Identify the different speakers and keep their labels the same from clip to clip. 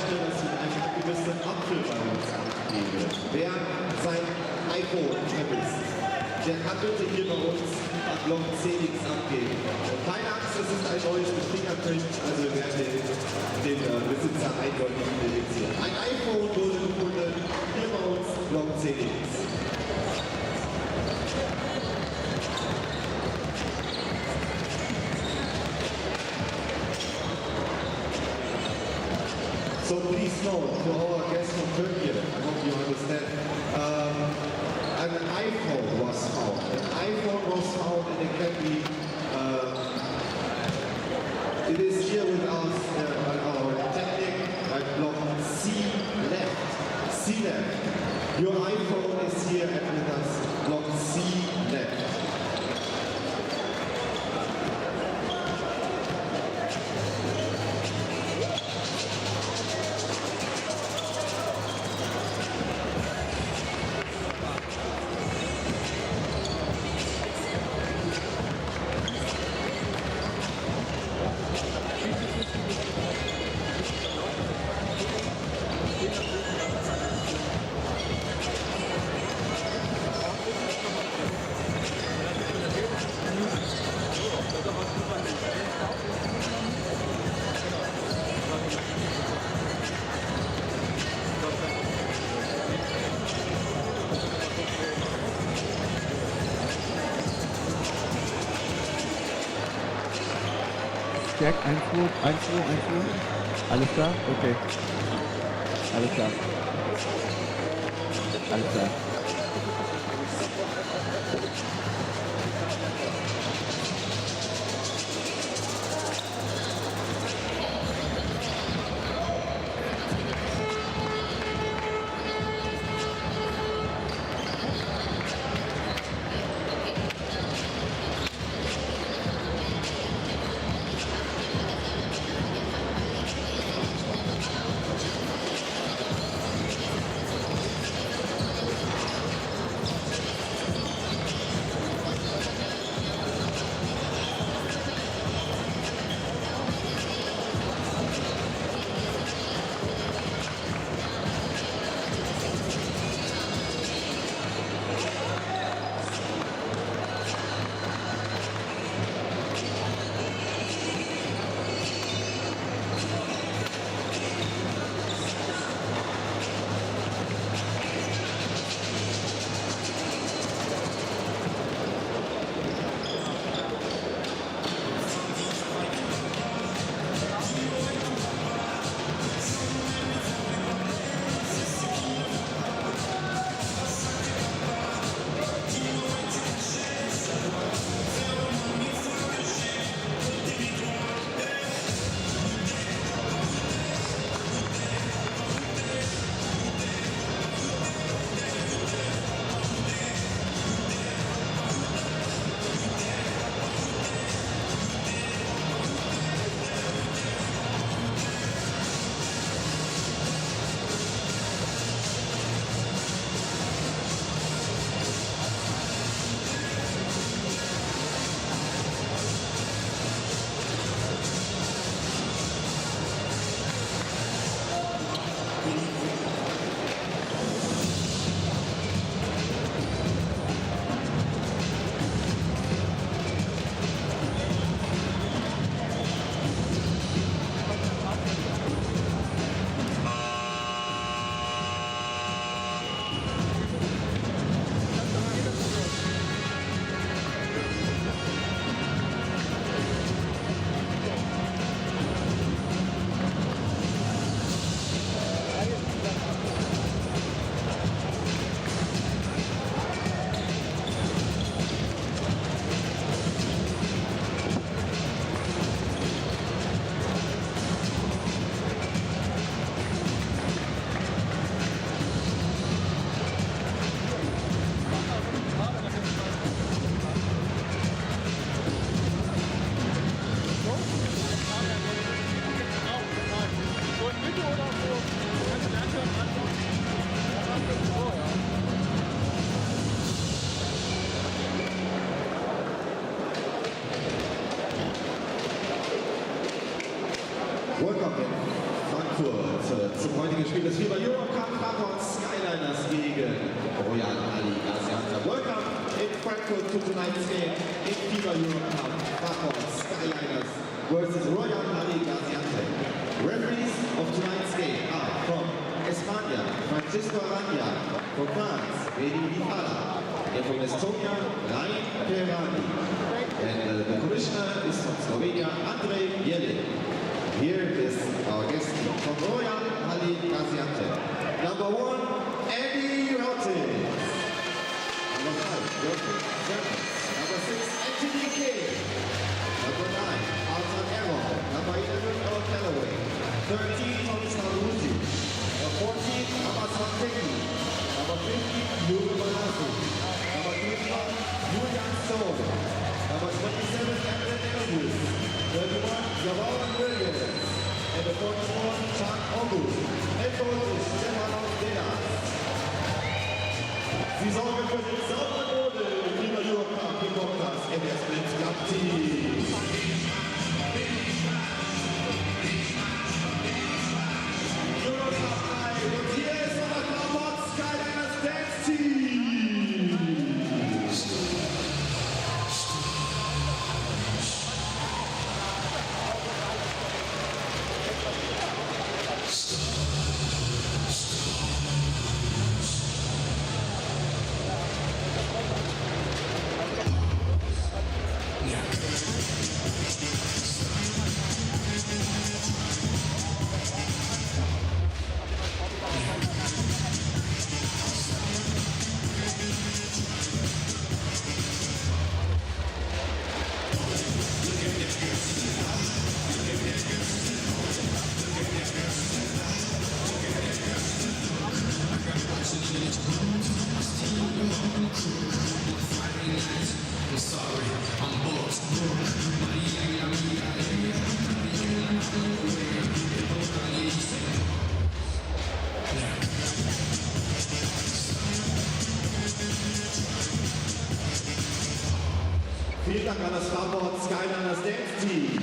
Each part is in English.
Speaker 1: möchte, dass ich einen gewissen Apfel bei uns abgebe. Wer sein iPhone vermisst, der kann bitte hier bei uns am Block CX abgeben. Keine Angst, das ist ein neues Fingerprint, also wir werden den Besitzer eindeutig identifizieren. Ein iPhone wurde gefunden hier bei uns Block CX. So please note to our guests from Turkey, I hope you understand, an iPhone was found. An iPhone was found and it can be, it is here with us by our technique at block C left. C left. Your iPhone is here and with us, block C left.
Speaker 2: Check, Einfuhr. Alles klar? Okay. Alles klar. Alles klar.
Speaker 1: Welcome in Frankfurt. zum heutigen Spiel des FIBA Europe Cup Fraport Skyliners gegen Royal Hali Gaziantep. Welcome in Frankfurt to tonight's game in FIBA Europe Cup Fraport Skyliners versus Royal Hali Gaziantep. Referees of tonight's game are from España, Francisco Aranya, from France, Vedi Vitala, and from Estonia, Rain Perani. And the commissioner is from Slovenia, Andrej Jelin. Here is our guest from Royal Hali Gaziantep. Number 1, Andy Rotten. Number 5, Joseph Jones. Number 6, Anthony King. Number 9, Alton Errol. Number 11, Earl Calloway. 13, Thomas Naruzi. Number 14, Abbas Mateki. Number 15, Yuri Balasu. Number 21, Julian Stone. Number 27, Emre Elvis. 31, Javon Williams. And the 44, Chuck August. And coach is Stefano Deas. Sie sorgen für den sauberen Boden im FIBA Europe Cup Podcast in der Split Cup Team. Eurocup Live und hier ist unser Fraport Skyliners Dance Team. Vielen Dank an das Fraport Skyliners Dance Team.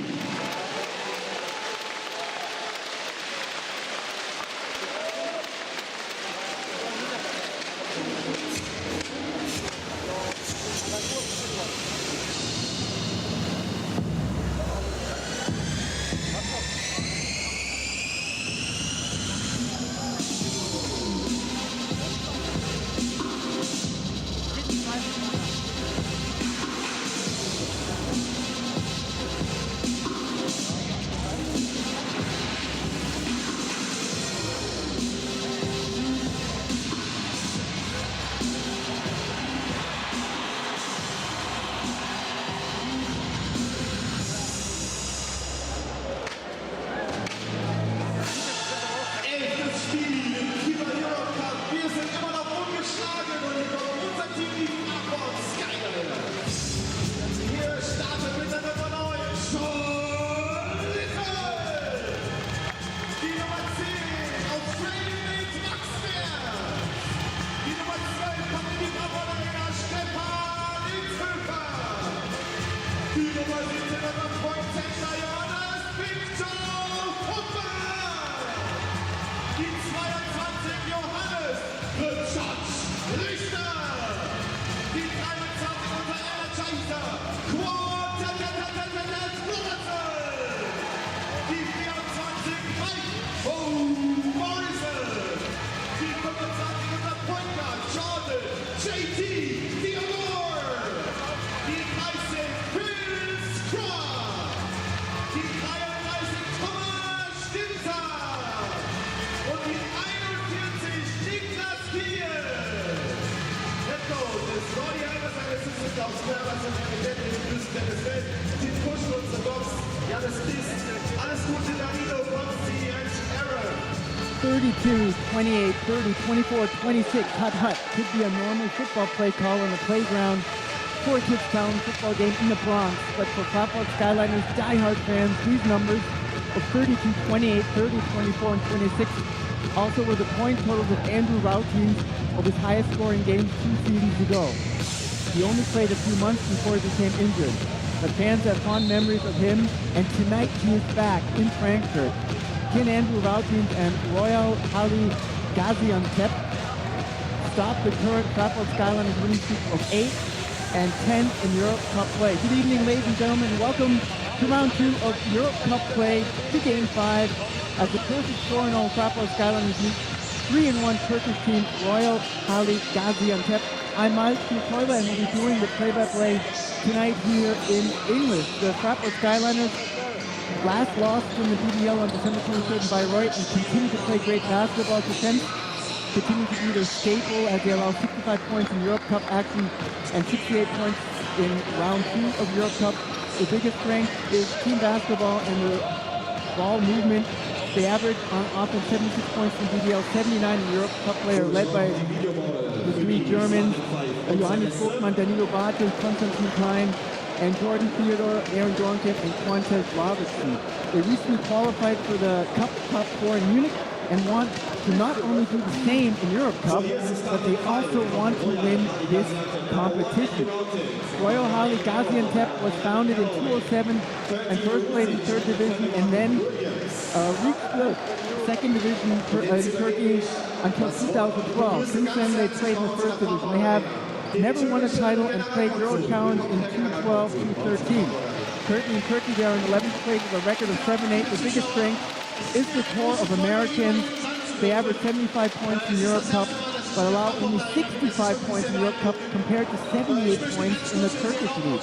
Speaker 1: Alles Gute, Danilo, von CHR.
Speaker 2: 32, 28, 30, 24, 26, hut. Could be a normal football play call on the playground for Kids Town football game in the Bronx. But for Fraport Skyliners diehard fans, these numbers of 32, 28, 30, 24, and 26 also were the point totals of Andrew Routines of his highest scoring games 2 seasons ago. He only played a few months before he became injured. But fans have fond memories of him, and tonight he is back in Frankfurt. Kin Andrew Routines and Royal Hali Gaziantep stopped the current Fraport Skyliners winning streak of 8 and 10 in Europe Cup play. Good evening, ladies and gentlemen. Welcome to round 2 of Europe Cup play to Game 5 as the perfect 4-0 Fraport Skyliners meet 3-1 Turkish team Royal Hali Gaziantep. I'm Mike Kutoila and we'll be doing the play-by-play tonight here in English. The Fraport Skyliners last lost in the BBL on December 23rd in Bayreuth and continue to play great basketball. Defense continue to be their staple as they allow 65 points in Europe Cup action and 68 points in round 2 of Europe Cup. The biggest strength is team basketball and the ball movement. They average on offense 76 points in BBL, 79 in Europe Cup play, are led by the 3 Germans, Johannes Vogtmann, Danilo Bartels, Konstantin Klein, and Jordan Theodore, Aaron Dornkamp, and Quantez Robertson. They recently qualified for the Cup Top 4 in Munich and want to not only do the same in Europe Cup, but they also want to win this competition. Royal Hali Gaziantep was founded in 2007 and first played in 3rd Division and then reached the 2nd Division in Turkey until 2012. Since then, they played in the 1st Division. They have never won a title and played Euro Challenge in 2012-2013. Currently in Turkey, they are in 11th place with a record of 7-8. The biggest strength is the core of Americans. They average 75 points in Europe Cup, but allow only 65 points in Europe Cup compared to 78 points in the Turkish league.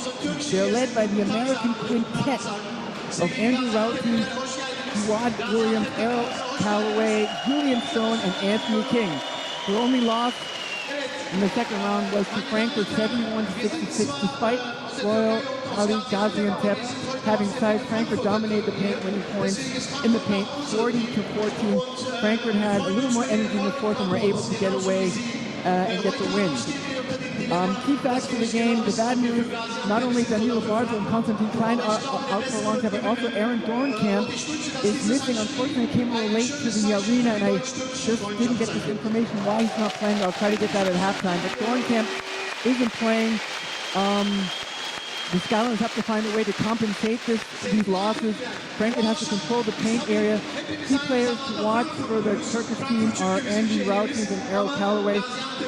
Speaker 2: They're led by the American quintet of Andrew Routines, Wad Williams, Errol Calloway, Julian Stone, and Anthony King. Their only loss in the second round was to Frankfurt 71-66, despite Royal Hali Gaziantep having size. Frankfurt dominated the paint, winning points in the paint 40-14. Frankfurt had a little more energy in the fourth and were able to get away and get the win. Key facts for the game, the bad news, not only Danilo Bartels and Konstantin Klein are out for a long time, but also Aaron Dornkamp is missing. Unfortunately, he came a little late to the arena, and I just didn't get this information why he's not playing. I'll try to get that at halftime. But Dornkamp isn't playing. The Skyliners have to find a way to compensate these losses. Frankfurt has to control the paint area. Key players to watch for the Turkish team are Andy Routines and Errol Calloway.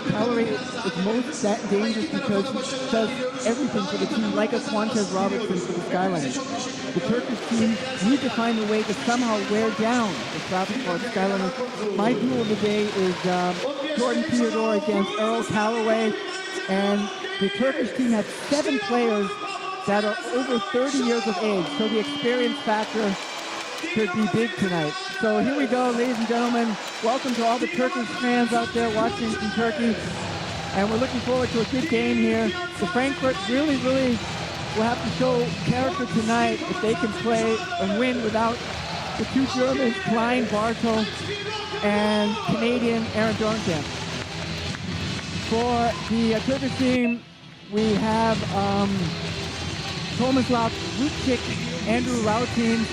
Speaker 2: Calloway is most dangerous because he does everything for the team, like a Quantez Robertson for the Skyliners. The Turkish team need to find a way to somehow wear down the Fraport Skyliners. My duel of the day is Jordan Theodore against Errol Calloway. And the Turkish team has 7 players that are over 30 years of age, so the experience factor could be big tonight. So here we go, ladies and gentlemen. Welcome to all the Turkish fans out there watching from Turkey. And we're looking forward to a good game here. The Frankfurt really will have to show character tonight if they can play and win without the 2 Germans, Klein, Bartel, and Canadian Aaron Dornkamp. For the Turkish team, we have Tomislav Vucic, Andrew Routines,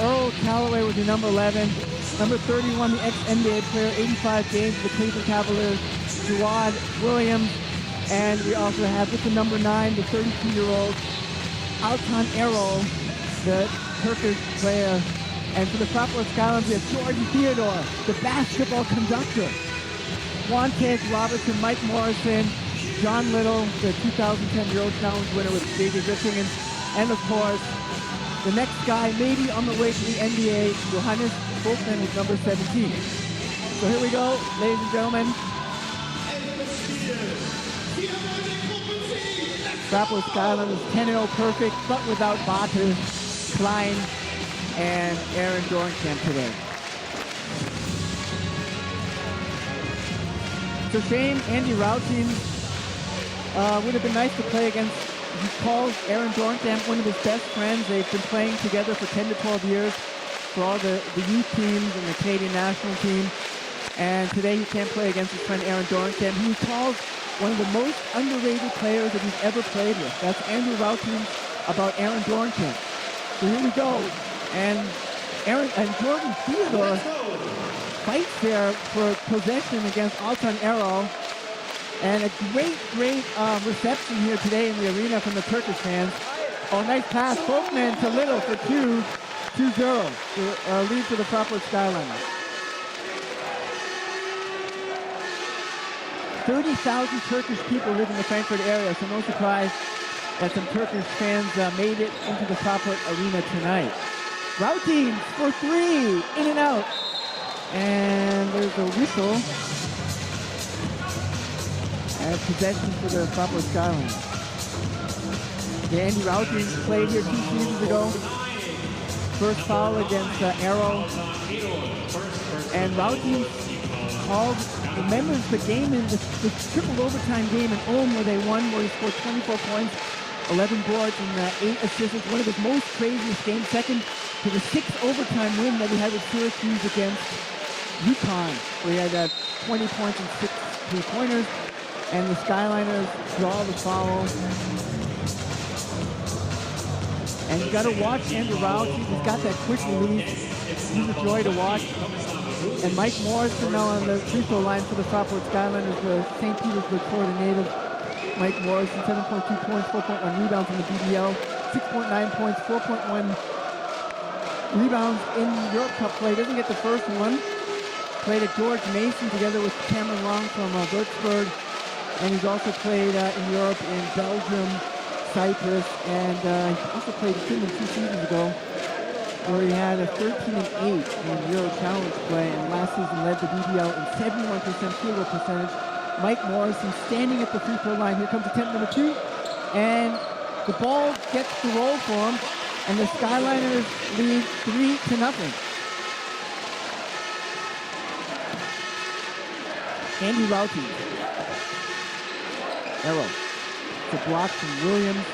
Speaker 2: Earl Calloway with the number 11, number 31, the ex-NBA player, 85 games with the Cleveland Cavaliers, Jawad Williams, and we also have with the number 9, the 32-year-old Altan Erol, the Turkish player. And for the Fraport Skyliners, we have Jordan Theodore, the basketball conductor, Quantez Robertson, Mike Morrison, John Little, the 2010 Euro Challenge winner with J.J. Griffin, and of course, the next guy maybe on the way to the NBA, Johannes Vogtmann with number 17. So here we go, ladies and gentlemen. Fraport Skyliners 10-0 perfect, but without Bartel, Klein, and Aaron Dornkamp today. It's a shame Andy Routines would have been nice to play against. He calls Aaron Dornkamp one of his best friends. They've been playing together for 10 to 12 years for all the youth teams and the Canadian national team. And today he can't play against his friend Aaron Dornkamp. He calls one of the most underrated players that he's ever played with. That's Andrew Routines about Aaron Dornkamp. So here we go. And Jordan Theodore fights there for possession against Altan Erol. And a great reception here today in the arena from the Turkish fans. Oh, nice pass. Vogtmann to Little for 2. 2-0, lead for the Fraport Skyliners. 30,000 Turkish people live in the Frankfurt area, so no surprise that some Turkish fans made it into the Fraport Arena tonight. Routines for three, in and out. And there's a whistle. And possession for the Fraport Skyliners. Andy Routines played here 2 seasons ago. First foul against Arrow. And Routines called, remembers the game in the triple overtime game in Ulm where they won, where he scored 24 points, 11 boards, and 8 assists. One of his most craziest games, second to the 6th overtime win that he had with Syracuse against UConn, where he had 20 points and 6 three-pointers. And the Skyliners draw the foul. And you got to watch Andrew Routines. He's got that quick release. He's a joy to watch. And Mike Morrison now on the free throw line for the Fraport Skyliners, the St. Petersburg, Florida native. Mike Morrison, 7.2 points, 4.1 rebounds in the BBL, 6.9 points, 4.1 rebounds in Europe Cup play. Doesn't get the first one. Played at George Mason together with Cameron Long from Würzburg. And he's also played in Europe, in Belgium, Cyprus, and he also played Finland 2 seasons ago, where he had a 13-8 in Euro Challenge play, and last season led the BBL in 71% field goal percentage. Mike Morrison standing at the free throw line. Here comes attempt number 2, and the ball gets to roll for him, and the Skyliners lead 3-0. Andy Routines. Arrow. It's a block from Williams.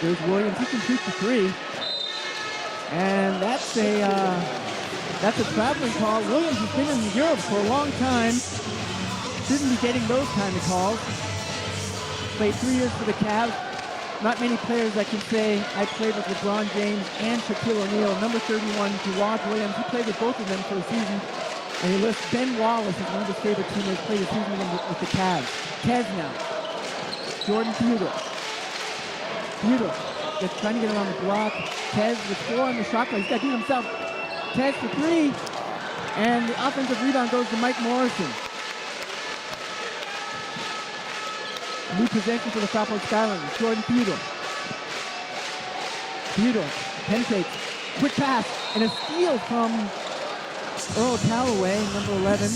Speaker 2: There's Williams. He can shoot the 3. And that's a traveling call. Williams has been in Europe for a long time. Shouldn't be getting those kind of calls. Played 3 years for the Cavs. Not many players that can say I played with LeBron James and Shaquille O'Neal. Number 31, Gerard Williams. He played with both of them for a season. And he lists Ben Wallace as one of his favorite teammates. Played a season with the Cavs. Kez now. Jordan Theodore. Theodore just trying to get it on the block. Kez with 4 on the shot clock. He's got to do it himself. Kez for 3. And the offensive rebound goes to Mike Morrison. New possession for the Fraport Skyliners. Jordan Theodore. Theodore penetrates. Quick pass. And a steal from Earl Calloway, number 11.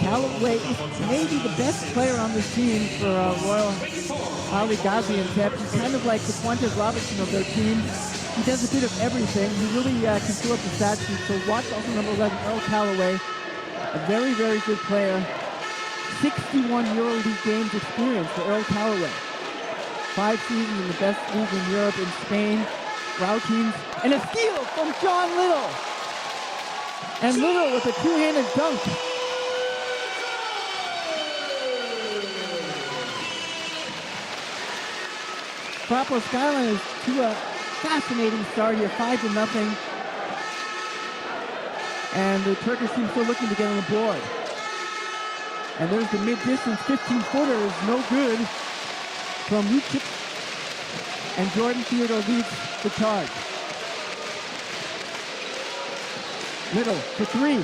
Speaker 2: Calloway is maybe the best player on this team for Royal Hali Gaziantep. He's kind of like the Quantas Robinson of their team. He does a bit of everything. He really can fill up the stat sheet. So watch also number 11, Earl Calloway. A very, very good player. 61 EuroLeague games experience for Earl Calloway. 5 seasons in the best league in Europe, in Spain. Routines, and a steal from John Little. And Little with a 2-handed dunk. Fraport Skyliners to a fascinating start here, 5-0. And the Turkish team still looking to get on the board. And there's the mid-distance 15-footer is no good from Lukic. And Jordan Theodore leads the charge. Little for 3.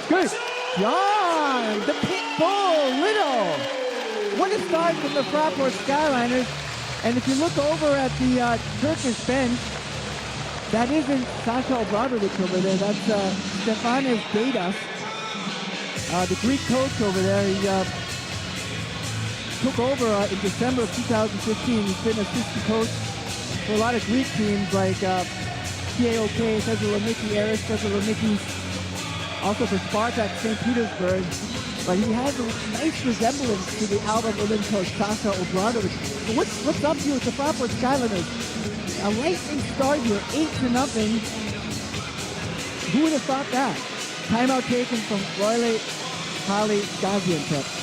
Speaker 2: Good. John, the pit bull, Little. What a start from the Fraport Skyliners. And if you look over at the Turkish bench, that isn't Sasha Obradovic over there. That's Stefanos Dedas, the Greek coach over there. He took over in December of 2015. He's been assistant coach for a lot of Greek teams like PAOK, Thessaloniki, Aris Thessaloniki, also for Spartak St. Petersburg. But he has a nice resemblance to the Alba Berlin coach, Sasha Obradovic. So what's up here with the Fraport Skyliners? A lightning start here, 8-0. Who would have thought that? Timeout taken from Royle Hali Gaziantep.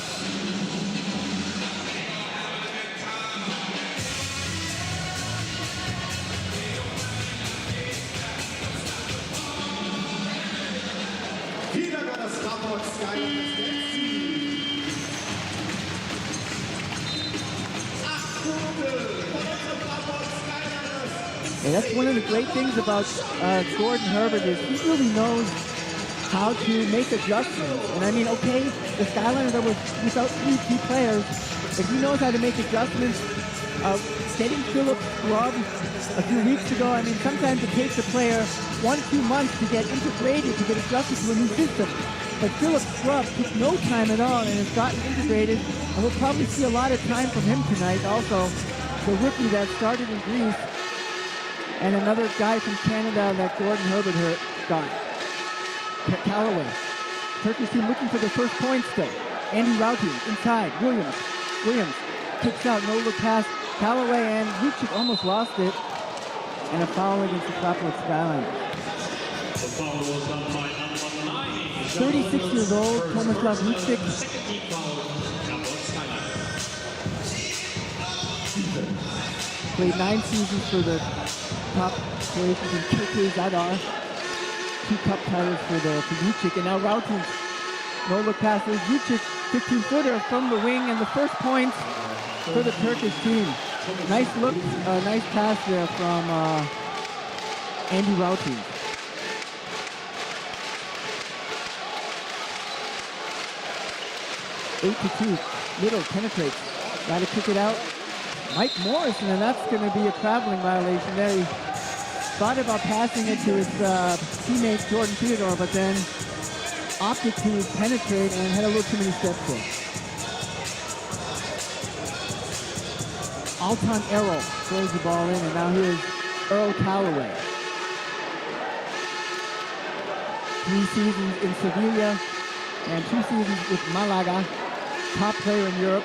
Speaker 2: And that's one of the great things about Gordon Herbert is he really knows how to make adjustments. And I mean, okay, the Skyliners are without 3 key players, but he knows how to make adjustments. Getting Phillips Scrub a few weeks ago, I mean, sometimes it takes a player 1-2 months to get integrated, to get adjusted to a new system. But Phillips Scrub took no time at all and has gotten integrated, and we'll probably see a lot of time from him tonight. Also, the rookie that started in Greece, and another guy from Canada that Gordon Herbert got. Callaway. Turkish team looking for their first point still. Andy Routy inside. Williams kicks out, no look pass. Callaway and Vucic almost lost it. And a foul against the Fraport Skyliners.
Speaker 3: The foul was done by number 9.
Speaker 2: 36 years old, Tomislav Vucic. Played 9 seasons for the top Croatians in KK Zadar. 2 cup titles for Vucic, and now Routin's no look pass. There's Vucic, 15-footer from the wing, and the first points for the Turkish team. Nice look, nice pass there from Andy Routin. Eight to 2. Little penetrates. Got to kick it out. Mike Morrison, and that's going to be a traveling violation there. He thought about passing it to his teammate Jordan Theodore, but then opted to penetrate and had a little too many steps there. Altan Errol throws the ball in, and now here's Earl Callaway. 3 seasons in Sevilla and 2 seasons with Malaga. Top player in Europe.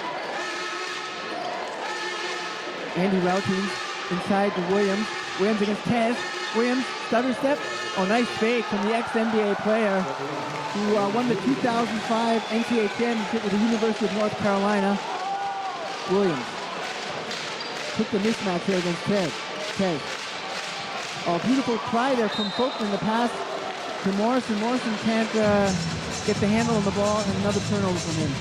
Speaker 2: Andy Routin inside to Williams. Williams against Tez. Williams, stutter step. Oh, nice fake from the ex-NBA player who won the 2005 NCAA championship with the University of North Carolina. Williams took the mismatch here against Tez. Oh, beautiful try there from Folk in the pass to Morrison. Morrison can't get the handle on the ball, and another turnover from him.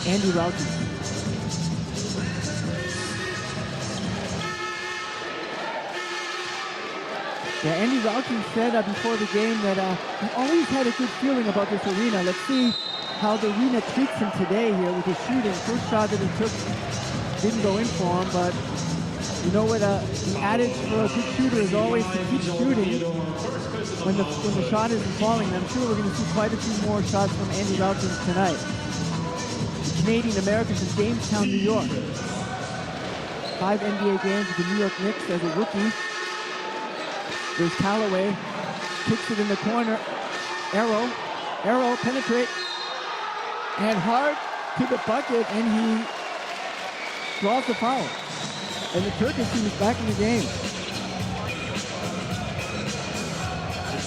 Speaker 2: Andy Routin. Yeah, Andy Routin said before the game that he always had a good feeling about this arena. Let's see how the arena treats him today here with his shooting. First shot that he took didn't go in for him, but you know what the adage for a good shooter is always to keep shooting when the shot isn't falling. And I'm sure we're going to see quite a few more shots from Andy Routin tonight. Canadian American from Jamestown, New York. 5 NBA games with the New York Knicks as a rookie. There's Callaway, kicks it in the corner. Arrow penetrate, and hard to the bucket, and he draws the foul. And the Turkish team is back in the game.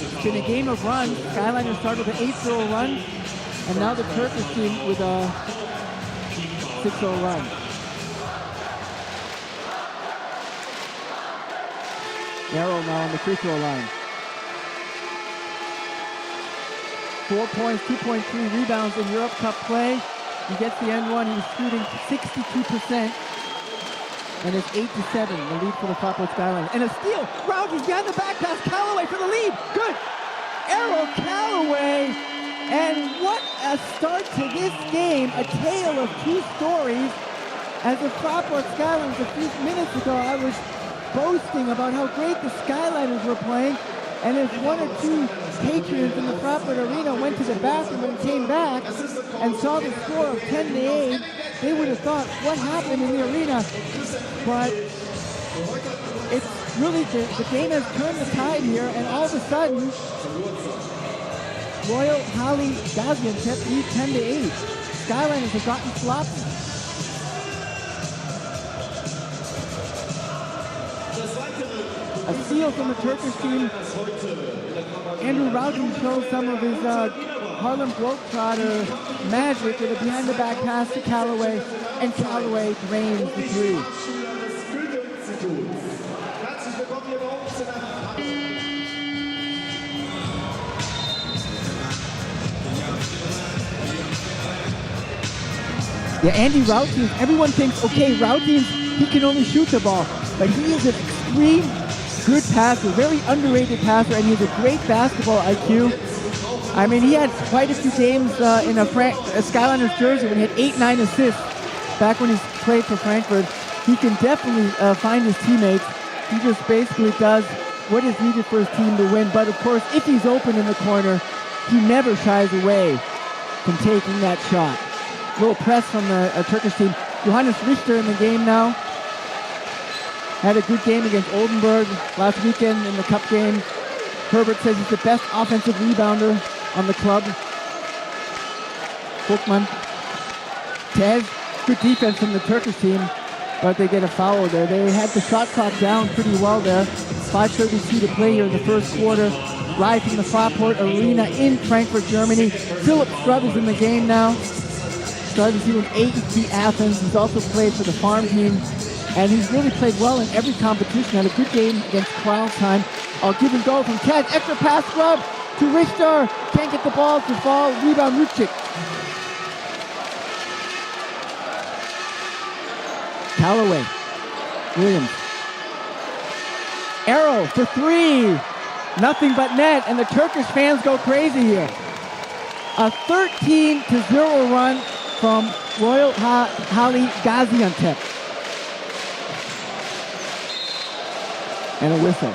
Speaker 2: It's been a game of runs. Skyliners started with an 8-0 run, and now the Turkish team with a 6-0 run. Arrow now on the free throw line. 4 points, 2.3 rebounds in Europe Cup play. He gets the end one. He's shooting 62%. And it's 8-7, the lead for the Fraport Skyliners. And a steal. Routin's behind the back pass. Callaway for the lead. Good. Arrow Callaway. And what a start to this game. A tale of 2 stories. As the Fraport Skyliners a few minutes ago, I was boasting about how great the Skyliners were playing. And if 1 or 2 patrons in the Fraport Arena went to the bathroom and came back and saw the score of 10-8, they would have thought, what happened in the arena? But it's really, the game has turned the tide here, and all of a sudden, Royal Hali Gaziantep lead 10-8. Skyliners have gotten sloppy. A steal from the Turkish team. Andrew Routin shows some of his Harlem Globetrotter magic with a behind-the-back pass to Callaway, and Callaway drains the 3. Yeah, Andy Routines, everyone thinks, okay, Routines, he can only shoot the ball. But he is an extreme good passer, very underrated passer, and he has a great basketball IQ. I mean, he had quite a few games in a Skyliners jersey when he had 8-9 assists back when he played for Frankfurt. He can definitely find his teammates. He just basically does what is needed for his team to win. But of course, if he's open in the corner, he never shies away from taking that shot. Little press from the Turkish team. Johannes Richter in the game now. Had a good game against Oldenburg last weekend in the cup game. Herbert says he's the best offensive rebounder on the club. Volkmann. Tez, good defense from the Turkish team, but they get a foul there. They had the shot clock down pretty well there. 5:32 to play here in the first quarter. Live from the Fraport Arena in Frankfurt, Germany. Philip Scrubb is in the game now. Started the season with 8 Athens. He's also played for the farm team. And he's really played well in every competition. Had a good game against Kreilsheim. I'll give and go from Ted. Extra pass Scrubb to Richter. Can't get the ball to fall. Rebound Ruchik. Callaway. Williams. Arrow for 3. Nothing but net. And the Turkish fans go crazy here. A 13-0 run from Royal Hali Gaziantep. And a whistle.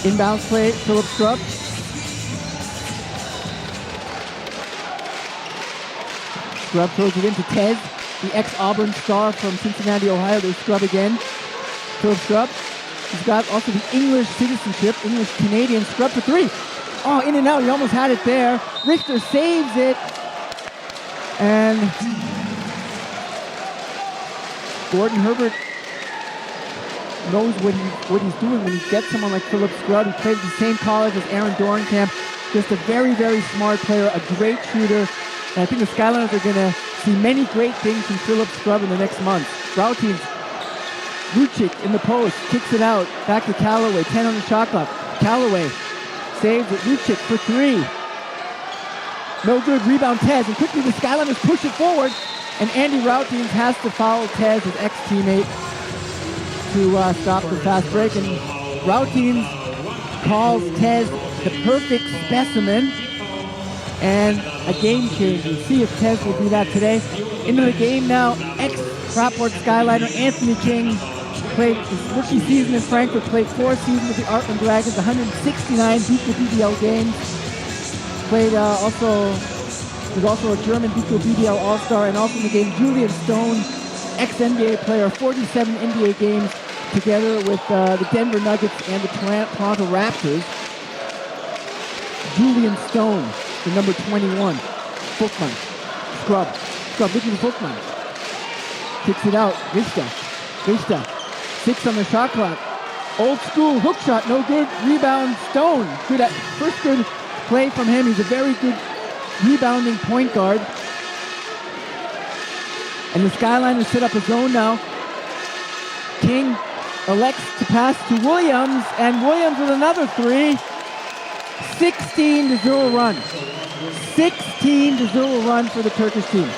Speaker 2: Inbounds play, Philip Scrubb. Scrubb throws it into Tez, the ex-Auburn star from Cincinnati, Ohio. There's Scrubb again. Philip Scrubb. He's got also the English citizenship, English-Canadian. Scrubb for 3. Oh, in and out. He almost had it there. Richter saves it. And Gordon Herbert knows what he's doing when he gets someone like Philip Scrubb. He played at the same college as Aaron Dorenkamp. Just a very, very smart player, a great shooter. And I think the Skyliners are going to see many great things from Philip Scrubb in the next month. Routines. Ruchik in the post. Kicks it out. Back to Callaway. 10 on the shot clock. Callaway saves it. Ruchik for 3. No good. Rebound Tez. And quickly the Skyliners push it forward. And Andy Routines has to foul Tez, his ex-teammate, to stop the fast break. And Routines calls Tez the perfect specimen and a game changer. See if Tez will do that today. Into the game now, ex-Fraport Skyliner Anthony King played his rookie season in Frankfurt, played 4 seasons with the Artman Dragons, 169 BBL games. Played was also a German BBL All-Star, and also in the game Julian Stone, ex-NBA player, 47 NBA games together with the Denver Nuggets and the Toronto Raptors. Julian Stone, the number 21. Volkmann. Scrubb looking for Volkmann. Kicks it out. Richter. 6 on the shot clock. Old school hook shot, no good. Rebound Stone. First good play from him. He's a very good rebounding point guard. And the Skyliners set up a zone now. King elects to pass to Williams, and Williams with another 3. 16-0 run. 16-0 run for the Turkish team.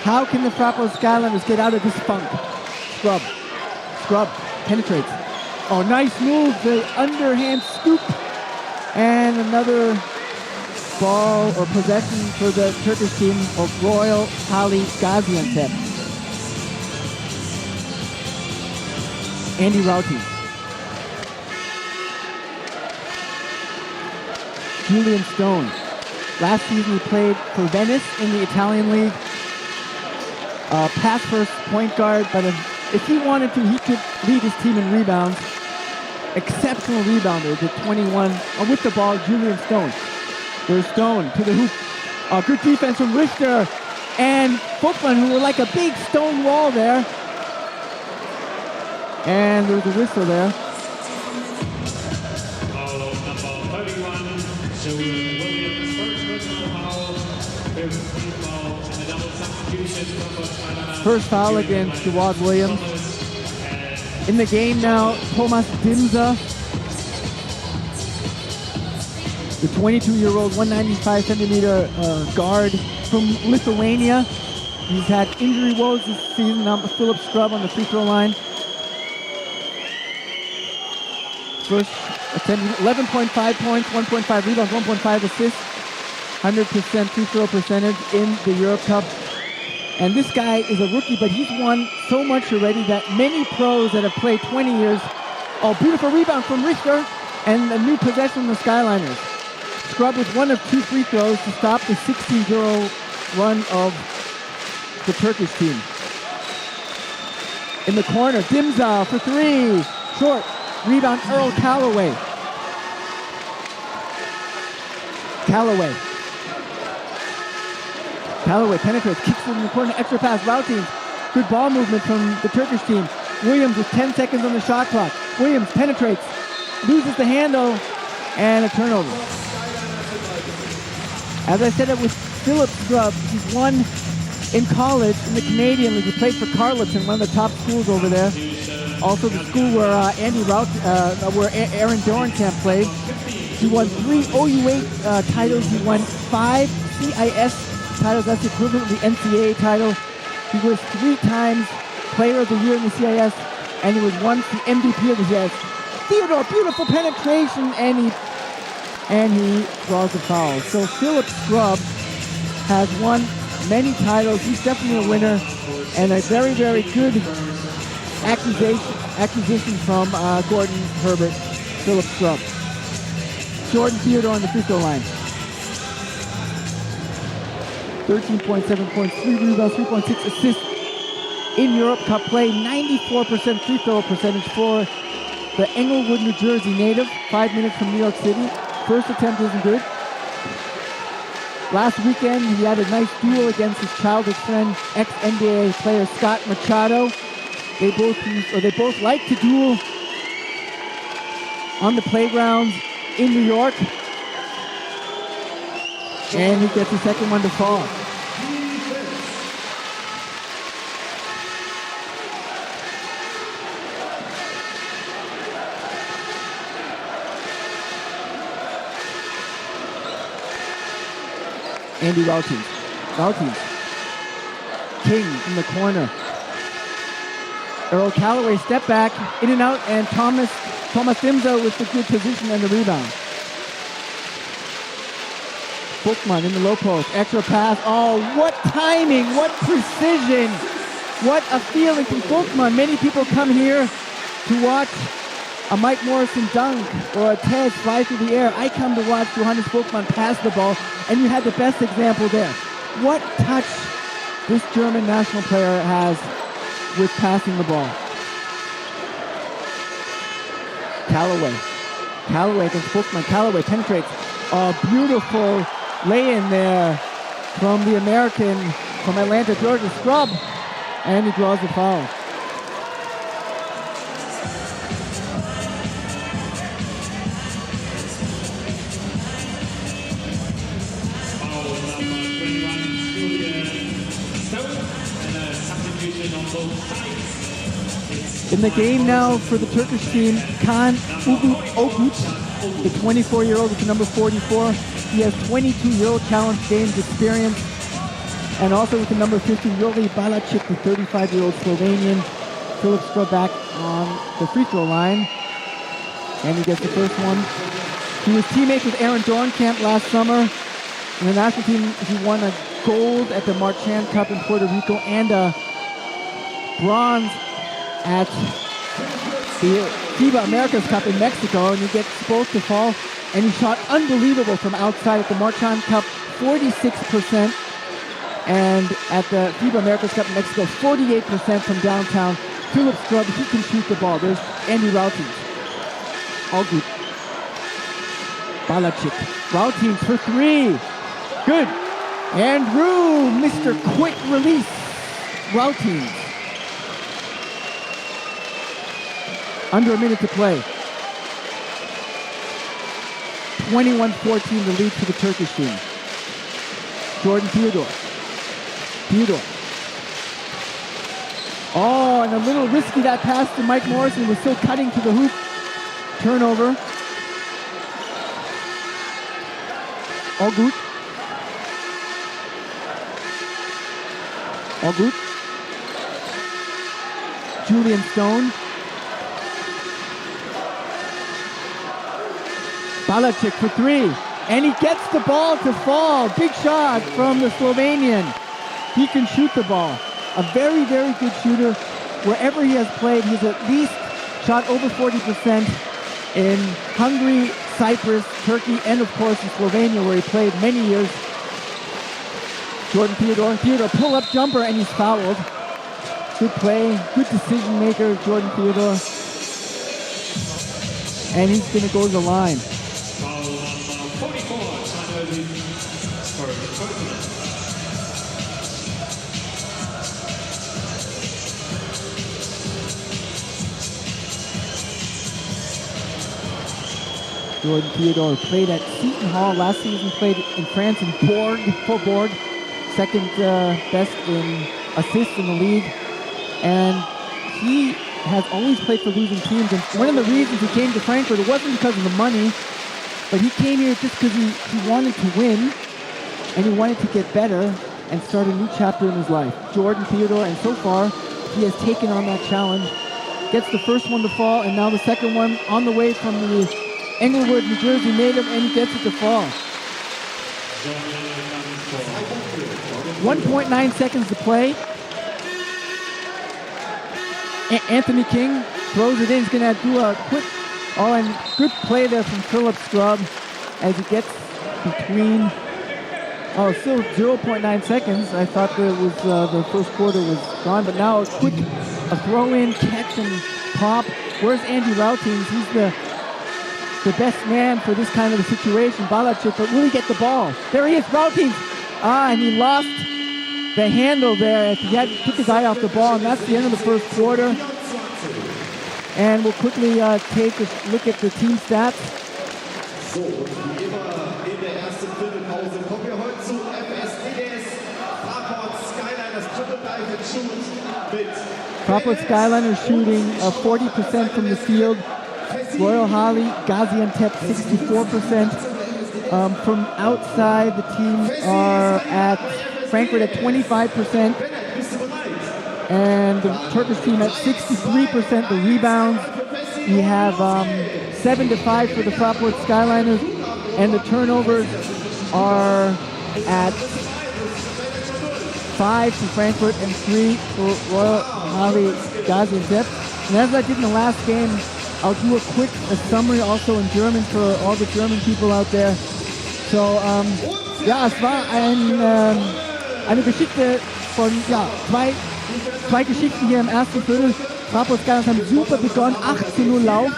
Speaker 2: How can the Fraport Skyliners get out of this funk? Scrubb penetrates. Oh, nice move. The underhand scoop. And another ball or possession for the Turkish team of Royal Hali Gaziantep. Andy Routines. Julian Stone. Last season he played for Venice in the Italian league. Pass first point guard, but if he wanted to, he could lead his team in rebounds. Exceptional rebounder, the 21 with the ball, Julian Stone. There's Stone to the hoop. Good defense from Richter and Volkmann, who were like a big stone wall there. And there's a whistle there.
Speaker 3: Williams, first personal foul, fifth team foul, and a double substitution. Fraport Skyliners.
Speaker 2: First foul against Jawad Williams. In the game now, Tomas Dimza, the 22-year-old, 195-centimeter guard from Lithuania. He's had injury woes this season. Now Philip Scrub on the free throw line. First attempt, 11.5 points, 1.5 rebounds, 1.5 assists, 100% free throw percentage in the Europe Cup. And this guy is a rookie, but he's won so much already that many pros that have played 20 years. Oh, beautiful rebound from Richter, and a new possession from the Skyliners. Scrub with one of two free throws to stop the 16-0 run of the Turkish team. In the corner, Dimza for three, short. Rebound, Earl Calloway. Calloway penetrates, kicks it in the corner, extra pass, routing. Good ball movement from the Turkish team. Williams with 10 seconds on the shot clock. Williams penetrates, loses the handle, and a turnover. As I said it with Philip Scrub, he's won in college in the Canadian League. He played for Carleton, one of the top schools over there. Also the school where Aaron Dorenkamp played. He won 3 OU8 titles. He won 5 CIS titles. That's the equivalent of the NCAA title. He was 3 times Player of the Year in the CIS, and he was once the MVP of the CIS. Theodore, beautiful penetration, and he draws the foul. So Philip Scrub has won many titles. He's definitely a winner, and a very, very good acquisition from Gordon Herbert, Philip Scrub. Jordan Theodore on the free throw line. 13.7 points, 3 rebounds, 3.6 assists in Europe Cup play. 94% free throw percentage for the Englewood, New Jersey native. 5 minutes from New York City. First attempt isn't good. Last weekend, he had a nice duel against his childhood friend, ex-NBA player Scott Machado. They both like to duel on the playgrounds in New York. And he gets the second one to fall. Andy Routines. King in the corner. Earl Calloway step back, in and out, and Thomas Dimza with the good position and the rebound. Bookman in the low post, extra pass. Oh, what timing, what precision, what a feeling from Bookman. Many people come here to watch a Mike Morrison dunk or a Tez fly through the air. I come to watch Johannes Bookman pass the ball, and you had the best example there. What touch this German national player has with passing the ball. Calloway against Bookman. Calloway penetrates. A beautiful lay-in there from the American from Atlanta, Georgia, Scrub. And he draws the foul. In the game now for the Turkish team, Kaan Ogut, the 24-year-old with the number 44. He has 22 Euro Challenge Games experience. And also with the number 50, Jori Balacic, the 35-year-old Slovenian. Philip Scrub back on the free throw line. And he gets the first one. He was teammates with Aaron Dorenkamp last summer. In the national team, he won a gold at the Marchand Cup in Puerto Rico and a bronze at the FIBA America's Cup in Mexico, and he gets both to fall. And he shot unbelievable from outside at the Marchand Cup, 46%, and at the FIBA America's Cup in Mexico, 48% from downtown. Philip Scrub, he can shoot the ball. There's Andy Routines. All good. Balacic. Routines for three. Good. Andrew, Mr. Quick Release. Routines. Under a minute to play. 21-14 the lead to the Turkish team. Jordan Theodore. Oh, and a little risky that pass to Mike Morrison. Was still cutting to the hoop. Turnover. All good. Julian Stone. Balacek for three. And he gets the ball to fall. Big shot from the Slovenian. He can shoot the ball. A very, very good shooter. Wherever he has played, he's at least shot over 40% in Hungary, Cyprus, Turkey, and of course in Slovenia, where he played many years. Jordan Theodore, pull-up jumper, and he's fouled. Good play, good decision maker, Jordan Theodore. And he's going to go to the line.
Speaker 3: Foul number 44, for Turkey.
Speaker 2: Jordan Theodore played at Seton Hall last season, played in France in Borg, second best in assists in the league. And he has always played for losing teams. And one of the reasons he came to Frankfurt, it wasn't because of the money, but he came here just because he wanted to win and he wanted to get better and start a new chapter in his life. Jordan Theodore, and so far, he has taken on that challenge. Gets the first one to fall, and now the second one on the way from the Englewood, New Jersey native, and he gets it to fall. 1.9 seconds to play. Anthony King throws it in. He's going to do a quick, and good play there from Philip Scrub as he gets between, still 0.9 seconds. I thought that it was the first quarter was gone, but now a throw in, catch, and pop. Where's Andy Routines? He's the best man for this kind of a situation. Balacek, but will he get the ball? There he is, Routines. And he lost the handle there. He had to pick his eye off the ball, and that's the end of the first quarter. And we'll quickly take a look at the team stats.
Speaker 1: So, wie immer in der ersten Viertelpause kommen wir heute zu FSDS Fraport Skyliners Triple-Dive Shoot mit
Speaker 2: Fraport Skyliners shooting 40% from the field. Royal Hali Gaziantep 64%. From outside, the team are at Frankfurt at 25%, and the Turkish team at 63%. The rebounds, we have 7-5 for the Fraport Skyliners, and the turnovers are at 5 for Frankfurt and 3 for Royal Hali Gaziantep. And as I did in the last game, I'll do a quick summary also in German for all the German people out there. So, es war eine Geschichte von, zwei Geschichten hier im ersten Viertel. Fraport Skyliners haben super begonnen, 8-0 Lauf.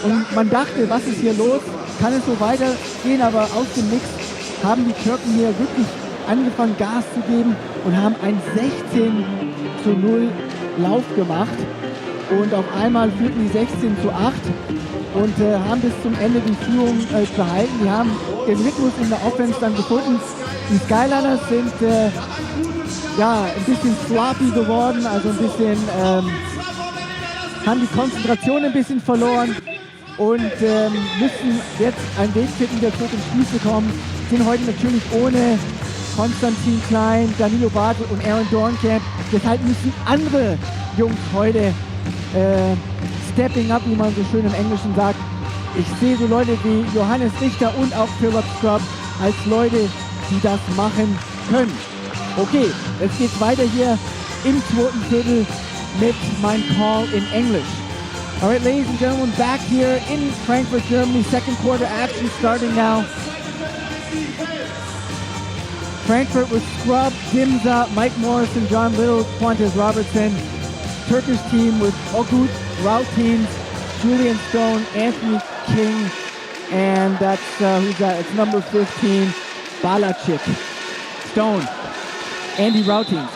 Speaker 2: Und man dachte, was ist hier los? Kann es so weitergehen? Aber aus dem Nix haben die Türken hier wirklich angefangen, Gas zu geben und haben einen 16-0 Lauf gemacht. Und auf einmal führten die 16-8 und haben bis zum Ende die Führung behalten. Die haben den Rhythmus in der Offense dann gefunden. Die Skyliners sind ein bisschen sloppy geworden, also ein bisschen haben die Konzentration ein bisschen verloren und müssen jetzt einen Weg finden, wieder zurück ins Spiel zu kommen. Sind heute natürlich ohne Konstantin Klein, Danilo Bartel und Aaron Dornkamp. Deshalb müssen andere Jungs heute stepping up, wie man so schön im Englischen sagt. Ich sehe so Leute wie Johannes Richter und auch Philip Scrub als Leute, die das machen können. Okay, jetzt geht's weiter hier im zweiten Viertel mit meinem Call in English. All right, ladies and gentlemen, back here in Frankfurt, Germany. Second quarter action starting now. Frankfurt with Scrub, Dimza, Mike Morrison, John Little, Quantes Robertson. Turkish team with Ogut, Routines, Julian Stone, Anthony King, and that's who's that? It's number 15, Balacek. Stone, Andy Routines.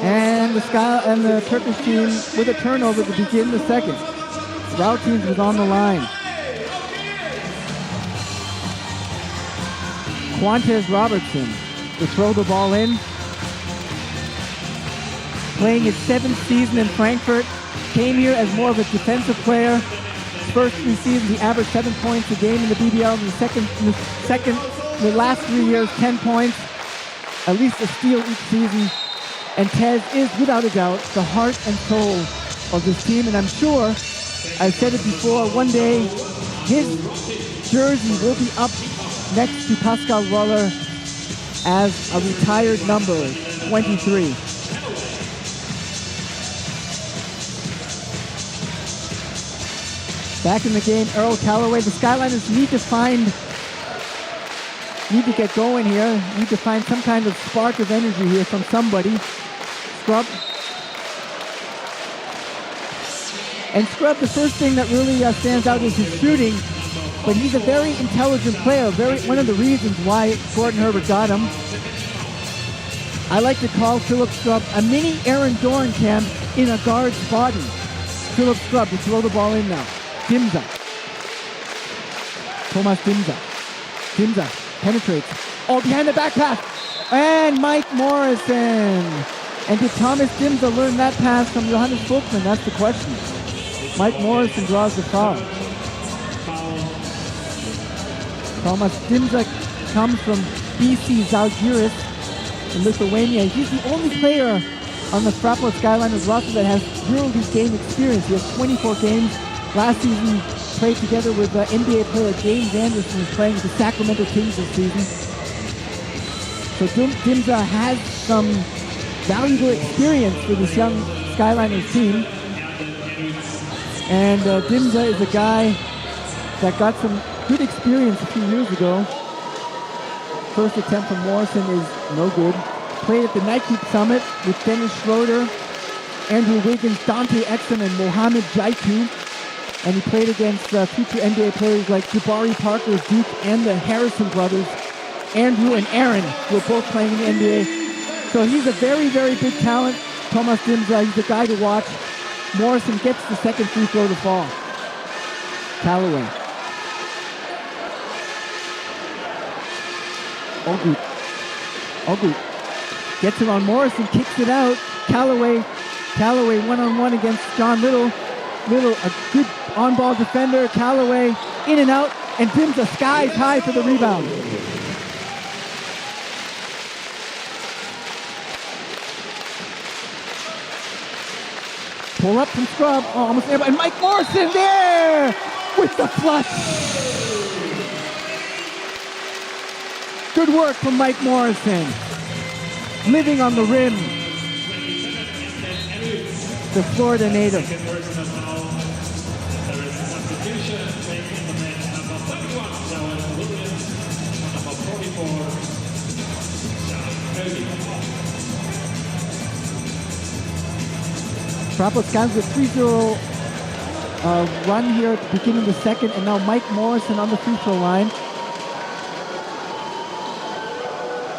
Speaker 2: And the Turkish team with a turnover to begin the second. Routines was on the line. Quantez Robertson to throw the ball in. Playing his 7th season in Frankfurt. Came here as more of a defensive player. His first 3 seasons, he averaged 7 points a game in the BBL. In the last 3 years, 10 points. At least a steal each season. And Tez is, without a doubt, the heart and soul of this team. And I'm sure, I've said it before, one day his jersey will be up next to Pascal Waller as a retired number, 23. Back in the game, Earl Callaway. The Skyliners need to get going here. Need to find some kind of spark of energy here from somebody. Scrub. And Scrub, the first thing that really stands out is his shooting, but he's a very intelligent player. One of the reasons why Gordon Herbert got him. I like to call Philip Scrub a mini Aaron Dorenkamp in a guard's body. Philip Scrub to throw the ball in now. Dimza. Thomas Dimza. Dimza penetrates. Oh, behind the back pass. And Mike Morrison. And did Thomas Dimza learn that pass from Johannes Volkmann? That's the question. Mike Morrison draws the foul. Thomas Dimza comes from BC Zalgiris in Lithuania. He's the only player on the Fraport Skyliners roster that has EuroLeague game experience. He has 24 games. Last season, played together with NBA player James Anderson, who's playing with the Sacramento Kings this season. So Dimza has some valuable experience for this young Skyliners team. And Dimza is a guy that got some good experience a few years ago. First attempt from Morrison is no good. Played at the Nike Summit with Dennis Schroeder, Andrew Wiggins, Dante Exum, and Mohamed Jaitu. And he played against future NBA players like Jabari Parker of Duke and the Harrison brothers, Andrew and Aaron, who are both playing in the NBA. So he's a very, very big talent. Thomas Dimza, he's a guy to watch. Morrison gets the second free throw to fall. Callaway. Ogut. Gets it on Morrison, kicks it out. Callaway one-on-one against John Little. Little, a good on-ball defender. Callaway in and out, and Dimza skies high for the rebound. Pull up from Scrub. Oh, almost there, and Mike Morrison there with the flush. Good work from Mike Morrison. Living on the rim. The Florida native. Fraport Skyliners with 3-0 run here at the beginning of the second, and now Mike Morrison on the free throw line.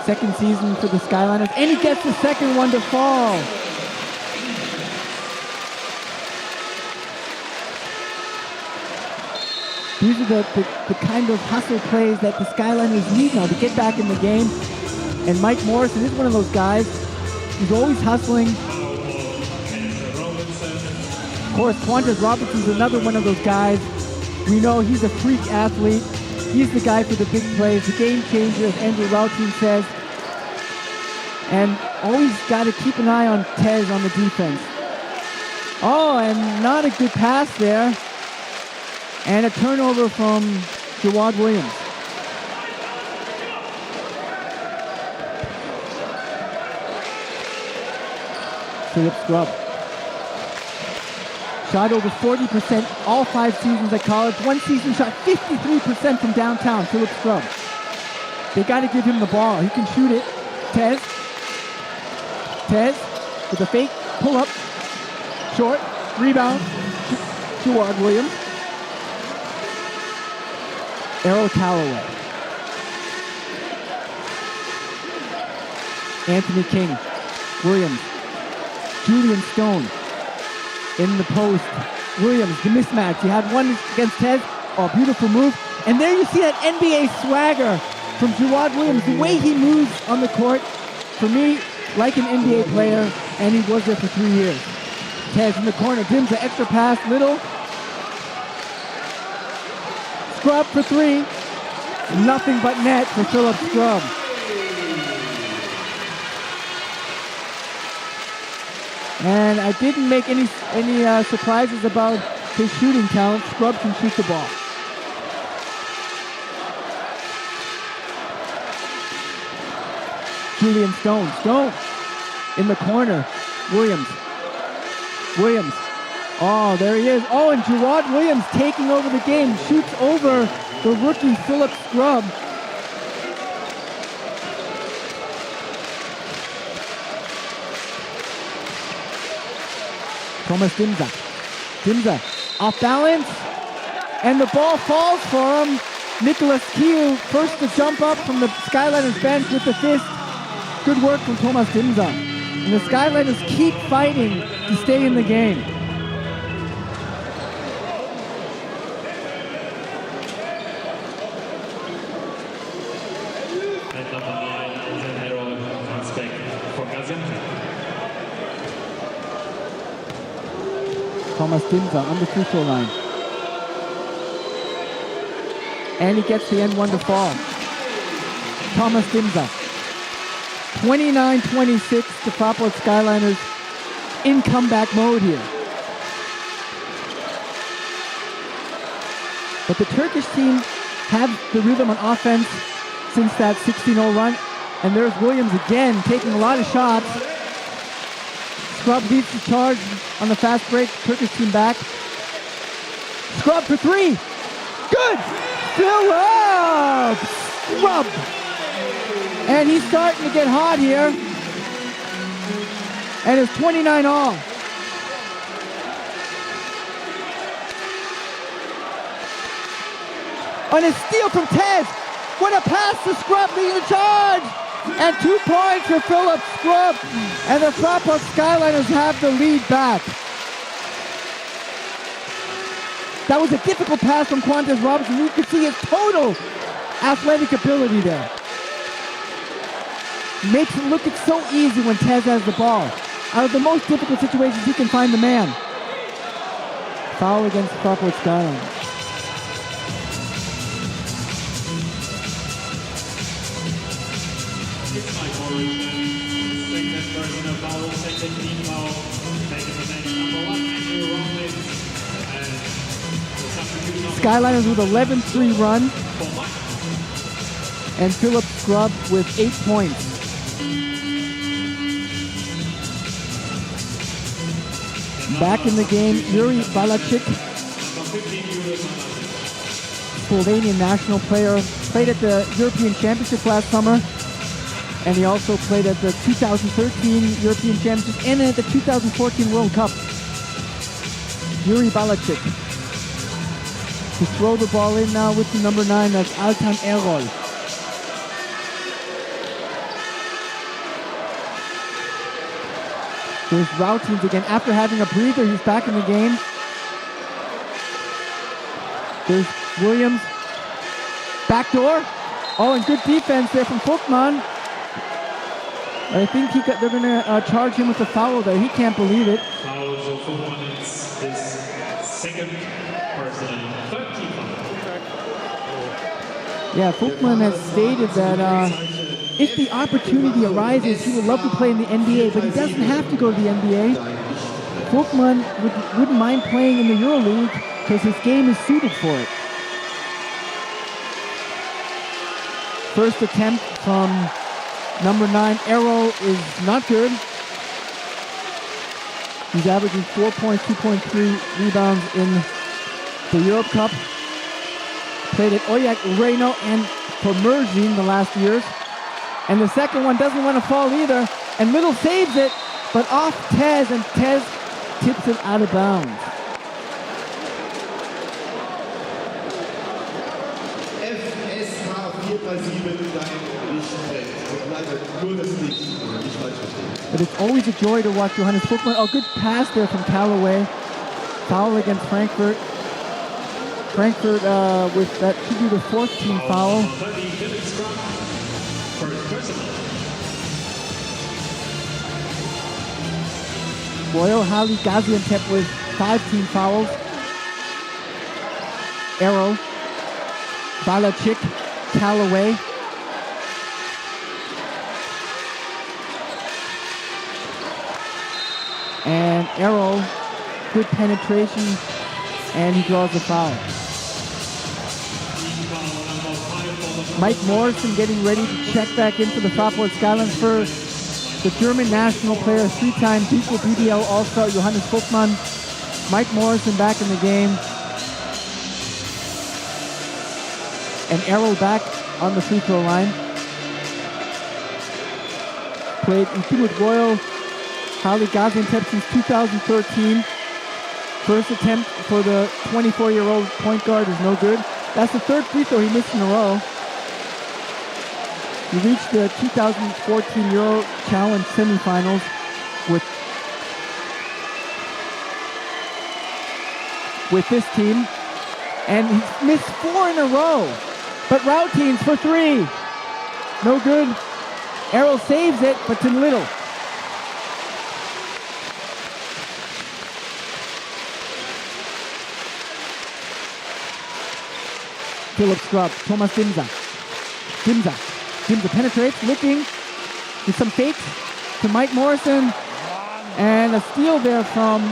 Speaker 2: Second season for the Skyliners, and he gets the second one to fall. These are the kind of hustle plays that the Skyliners need now to get back in the game. And Mike Morrison is one of those guys. He's always hustling. Of course, Quantez Robertson is another one of those guys. We know he's a freak athlete. He's the guy for the big plays, the game changer, as Andrew Rautin says. And always got to keep an eye on Tez on the defense. Oh, and not a good pass there. And a turnover from Jawad Williams. Philip Scrub. Shot over 40% all 5 seasons at college. One season shot 53% from downtown. Philip Scrub. They got to give him the ball. He can shoot it. Tez with a fake pull up. Short. Rebound. Jawad Williams. Errol Callaway. Anthony King. Williams. Julian Stone. In the post. Williams, the mismatch. He had one against Tez. Oh, beautiful move. And there you see that NBA swagger from Gerard Williams. The way he moves on the court, for me, like an NBA player, and he was there for 3 years. Tez in the corner, Dim's an extra pass, Little. Scrub for 3. Nothing but net for Philip Scrub. And I didn't make any surprises about his shooting talent. Scrub can shoot the ball. Julian Stone. Stone in the corner. Williams. Oh, there he is. Oh, and Gerard Williams taking over the game. Shoots over the rookie Philip Scrub. Thomas Dimza off balance, and the ball falls for him. Nicholas Kiel first to jump up from the Skyliners bench with the fist. Good work from Thomas Dimza. And the Skyliners keep fighting to stay in the game.
Speaker 3: And number 9, Hali Gaziantep for Gaziantep.
Speaker 2: Thomas Dimza on the free throw line. And he gets the N1 to fall. Thomas Dimza. 29-26 to Fraport Skyliners in comeback mode here. But the Turkish team have the rhythm on offense since that 16-0 run. And there's Williams again taking a lot of shots. Scrub leads the charge on the fast break. Turkish team back. Scrub for 3. Good! Phillips! Scrub! And he's starting to get hot here. And it's 29 all. On a steal from Tez. What a pass to Scrub leading the charge! And 2 points for Philip Scrub. And the Fraport Skyliners have the lead back. That was a difficult pass from Quantas Robinson. You could see his total athletic ability there. Makes it look it's so easy when Tez has the ball. Out of the most difficult situations, he can find the man. Foul against Fraport Skyliners. Skyliners with 11-3 run. And Philip Scrub with 8 points. Back in the game, Yuri Balacic, Slovenian national player, played at the European Championship last summer. And he also played at the 2013 European Championships and at the 2014 World Cup. Yuri Balacic. To throw the ball in now with the number 9, that's Altan Erol. There's Routines again. After having a breather, he's back in the game. There's Williams. Backdoor. Oh, and good defense there from Folkman. I think they're going to charge him with a foul there. He can't believe it.
Speaker 3: Foul, so Folkman is his second personal 30 foul.
Speaker 2: Yeah, Folkman has stated that if the opportunity arises, he would love to play in the NBA, but he doesn't have to go to the NBA. Folkman wouldn't mind playing in the EuroLeague because his game is suited for it. First attempt from number 9, Arrow, is not good. He's averaging 4 points, 2.3 rebounds in the Europe Cup. Played at Oyak Reno and Pomerzin the last years. And the second one doesn't want to fall either. And Little saves it, but off Tez, and Tez tips it out of bounds.
Speaker 1: FSH 4x7 dein Lichtfeld. Und leider nur das Licht. Nicht falsch verstehen.
Speaker 2: But it's always a joy to watch Johannes Folkman. Oh, good pass there from Callaway. Foul against Frankfurt. Frankfurt with that should be the 4th team foul. Royal Hali Gaziantep with 5 team fouls. Arrow, Balachik, Callaway. And Arrow, good penetration, and he draws a foul. Mike Morrison getting ready to check back in for the Fraport Skyliners for the German national player, 3-time Beagle BBL All-Star Johannes Vogtmann. Mike Morrison back in the game. And Arrow back on the free throw line. Played with Royal Hali Gaziantep since 2013. First attempt for the 24-year-old point guard is no good. That's the 3rd free throw he missed in a row. He reached the 2014 Euro Challenge semifinals with this team. And he's missed 4 in a row. But Routines for 3. No good. Arrow saves it, but to little. Philip Scrub, Thomas Dimza. Dimza penetrates, looking, with some fakes to Mike Morrison. And a steal there from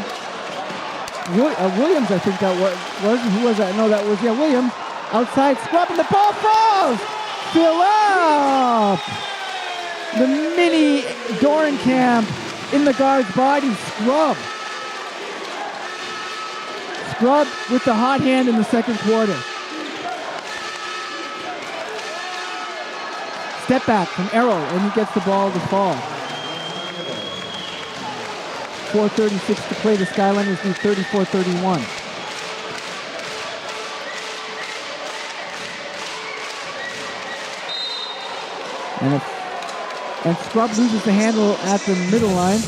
Speaker 2: Williams, I think that was. Who was that? No, that was, Williams. Outside, Scrub, and the ball falls! Philip! The mini Dorenkamp in the guard's body. Scrub with the hot hand in the 2nd quarter. Step back from Arrow, and he gets the ball to fall. 4:36 to play. The Skyliners lead 34-31. And Scrub loses the handle at the middle line.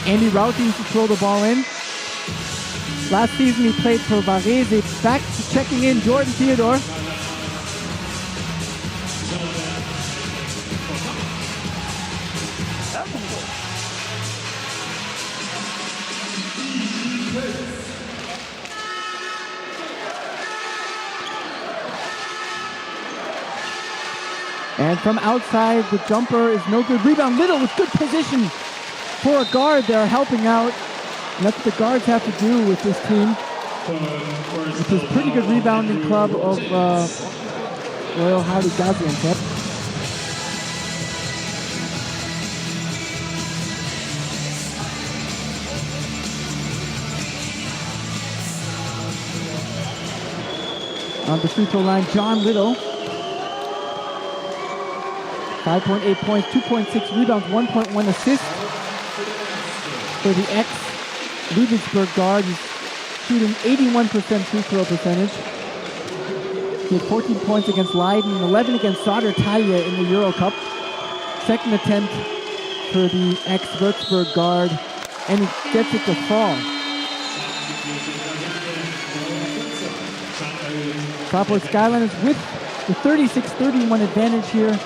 Speaker 2: Andy Routy used to throw the ball in. Last season he played for Varese. Back to checking in Jordan Theodore. And from outside, the jumper is no good. Rebound, Little with good position for a guard there, helping out. And that's what the guards have to do with this team. It's a pretty good rebounding club of Royal Hali Gaziantep. On the free throw line, John Little. 5.8 points, 2.6 rebounds, 1.1 assists for the ex-Ludwigsburg guard. He's shooting 81% free throw percentage. He had 14 points against Leiden and 11 against Södertälje in the Euro Cup. Second attempt for the ex-Würzburg guard, and he gets it to fall. Fraport Skyliners with the 36-31 advantage here.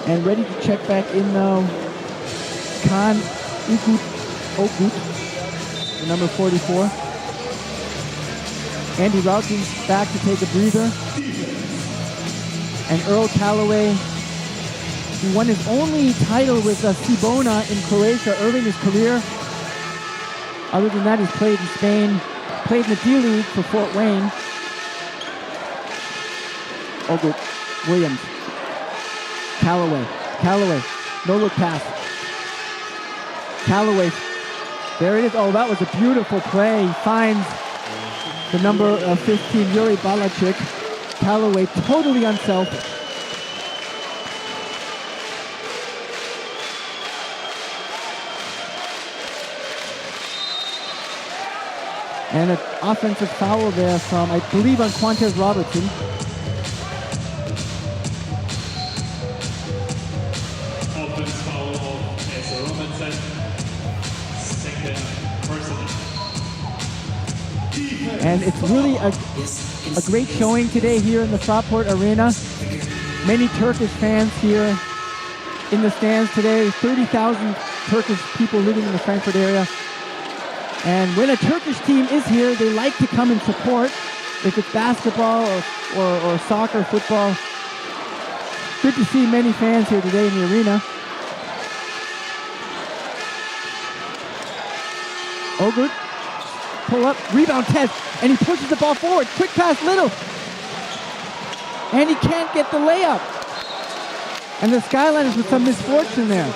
Speaker 2: And ready to check back in now, Khan Ogut, the number 44. Andy Routin's back to take a breather. And Earl Callaway, who won his only title with Cibona in Croatia early in his career. Other than that, he's played in Spain, played in the D-League for Fort Wayne. Ogut, Williams. Callaway, no look pass. Callaway, there it is. Oh, that was a beautiful play. He finds the number 15, Yuri Balachik. Callaway totally unselfish. And an offensive foul there from, I believe, on Quantez Robertson.
Speaker 3: Offense foul of S. Robinson. Second personal.
Speaker 2: And it's really a great showing today here in the Fraport Arena. Many Turkish fans here in the stands today. 30,000 Turkish people living in the Frankfurt area. And when a Turkish team is here, they like to come and support, if it's basketball or soccer, football. Good to see many fans here today in the arena. Ogert, pull up, rebound test, and he pushes the ball forward. Quick pass, Little. And he can't get the layup. And the Skyliners with some misfortune there.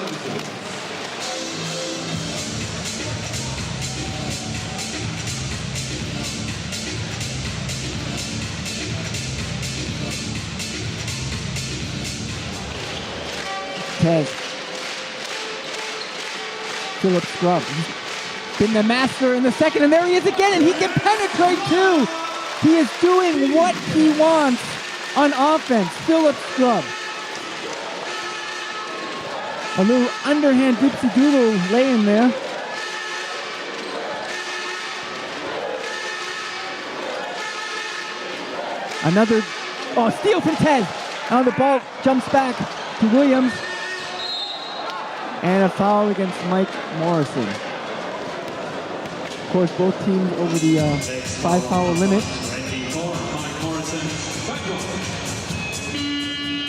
Speaker 2: Tez. Philip Scrub. He's been the master in the second, and there he is again, and he can penetrate too. He is doing what he wants on offense. Philip Scrub. A little underhand dipsy-doodle lay-in there. Another, steal from Tez. Now the ball jumps back to Williams. And a foul against Mike Morrison. Of course, both teams over the 5-foul limit.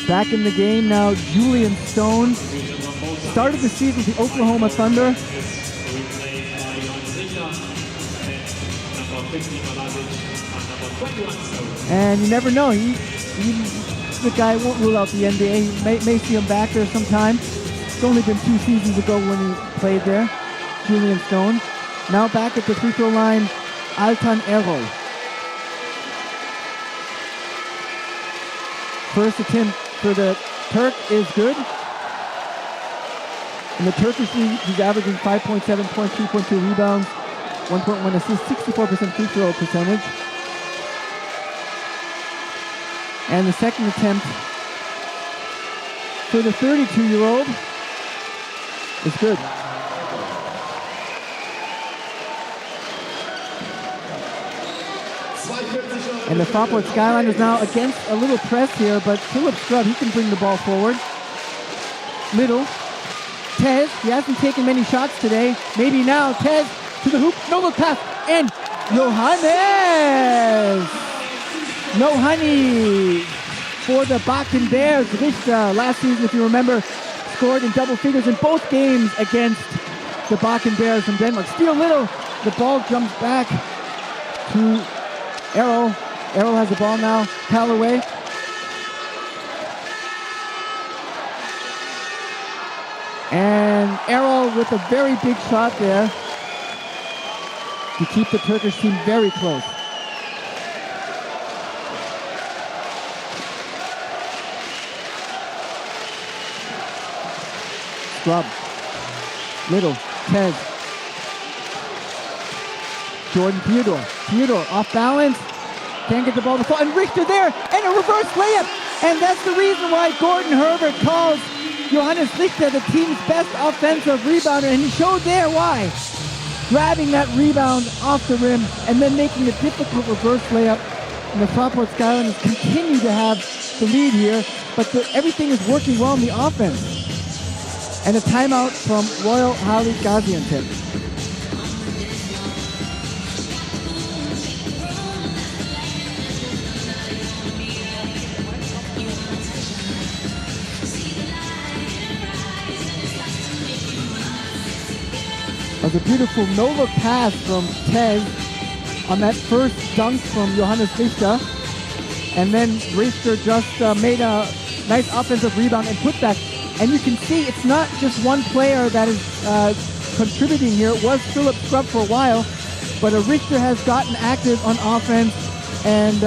Speaker 2: Back in the game now, Julian Stone. Started the season with the Oklahoma Thunder. And you never know, the guy won't rule out the NBA. You may see him back there sometime. It's only been 2 seasons ago when he played there, Julian Stone. Now back at the free throw line, Altan Erol. First attempt for the Turk is good. In the Turkish league, he's averaging 5.7 points, 3.2 rebounds, 1.1 assists, 64% free throw percentage. And the second attempt for the 32-year-old is good. And the Fraport Skyliners now against a little press here, but Philip Scrub, he can bring the ball forward. Little. Tez, he hasn't taken many shots today. Maybe now, Tez to the hoop, no look pass, and Johannes! No honey for the Bakken Bears. Richter, last season, if you remember, scored in double figures in both games against the Bakken Bears from Denmark. Steal Little, the ball jumps back to Errol. Errol has the ball now, Callaway. And Errol with a very big shot there to keep the Turkish team very close. Scrub. Little. Tez. Jordan Theodore. Theodore off balance. Can't get the ball to fall. And Richter there. And a reverse layup. And that's the reason why Gordon Herbert calls Johannes Richter the team's best offensive rebounder. And he showed there why. Grabbing that rebound off the rim and then making a difficult reverse layup. And the Fraport Skyliners continue to have the lead here. But everything is working well in the offense. And a timeout from Royal Hali Gaziantep. That was a beautiful no-look pass from Tez on that first dunk from Johannes Richter. And then Richter just made a nice offensive rebound and put that. And you can see it's not just one player that is contributing here. It was Philip Scrub for a while, but Richter has gotten active on offense. And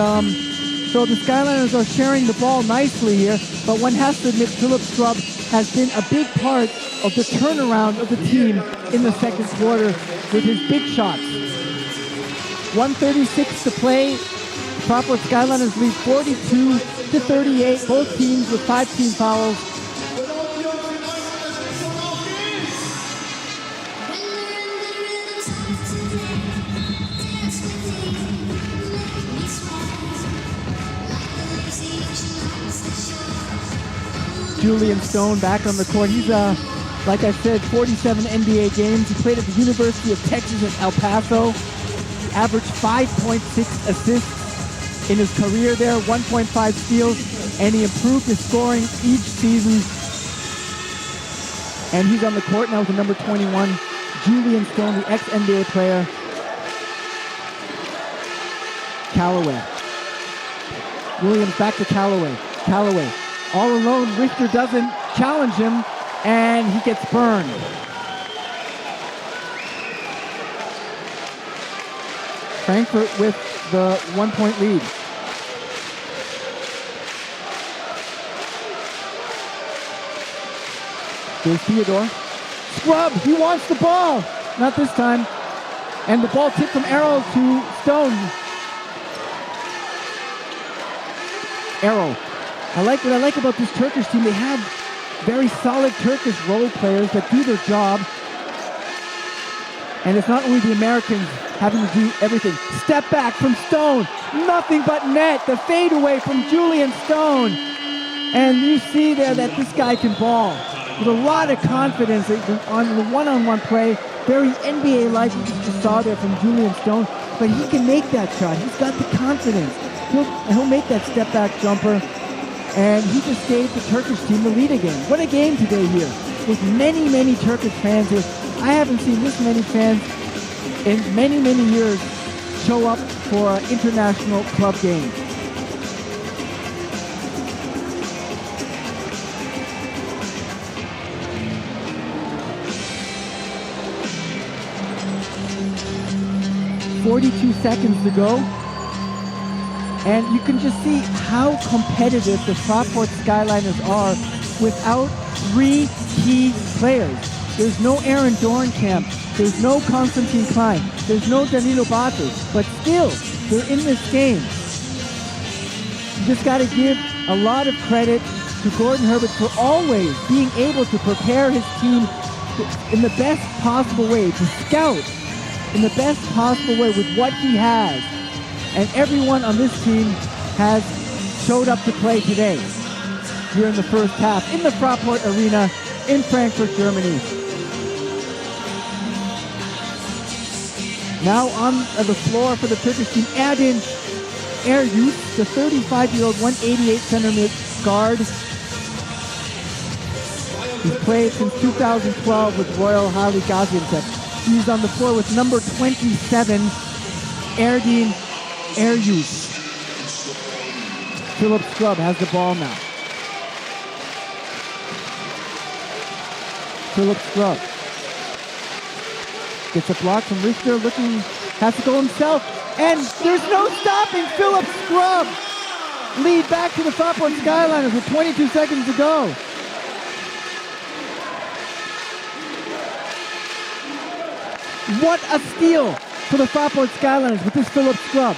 Speaker 2: so the Skyliners are sharing the ball nicely here. But one has to admit Philip Scrub has been a big part of the turnaround of the team in the second quarter with his big shots. 1:36 to play. Fraport Skyliners lead 42-38. Both teams with 5 team fouls. Julian Stone back on the court. He's, like I said, 47 NBA games. He played at the University of Texas at El Paso. Averaged 5.6 assists in his career there, 1.5 steals, and he improved his scoring each season. And he's on the court now with the number 21, Julian Stone, the ex-NBA player. Callaway. Williams back to Callaway. Callaway all alone. Richter doesn't challenge him, and he gets burned. Frankfurt with the 1-point lead. There's Theodore. Scrub, he wants the ball. Not this time. And the ball tipped from Arrow to Stone. Arrow. What I like about this Turkish team, they have very solid Turkish role players that do their job. And it's not only the Americans having to do everything. Step back from Stone. Nothing but net. The fadeaway from Julian Stone. And you see there that this guy can ball with a lot of confidence on the one-on-one play. Very NBA-like, you just saw there from Julian Stone. But he can make that shot. He's got the confidence. He'll make that step-back jumper. And he just gave the Turkish team the lead again. What a game today here. With many, many Turkish fans here. I haven't seen this many fans in many, many years show up for an international club game. .42 seconds to go. And you can just see how competitive the Fraport Skyliners are without 3 key players. There's no Aaron Dornkamp. There's no Konstantin Klein. There's no Danilo Batos. But still, they're in this game. You just got to give a lot of credit to Gordon Herbert for always being able to prepare his team in the best possible way, to scout in the best possible way with what he has. And everyone on this team has showed up to play today during the first half in the Fraport Arena in Frankfurt, Germany. Now on the floor for the Turkish team, Erdin Eryus, the 35-year-old 188-centimeter guard. He's played since 2012 with Royal Hali Gaziantep. He's on the floor with number 27, Erdin Eryus. Philip Scrub has the ball now. Philip Scrub gets a block from Richter, has to go himself, and there's no stopping Philip Scrub. Lead back to the Fraport Skyliners with 22 seconds to go. What a steal for the Fraport Skyliners with this Philip Scrub.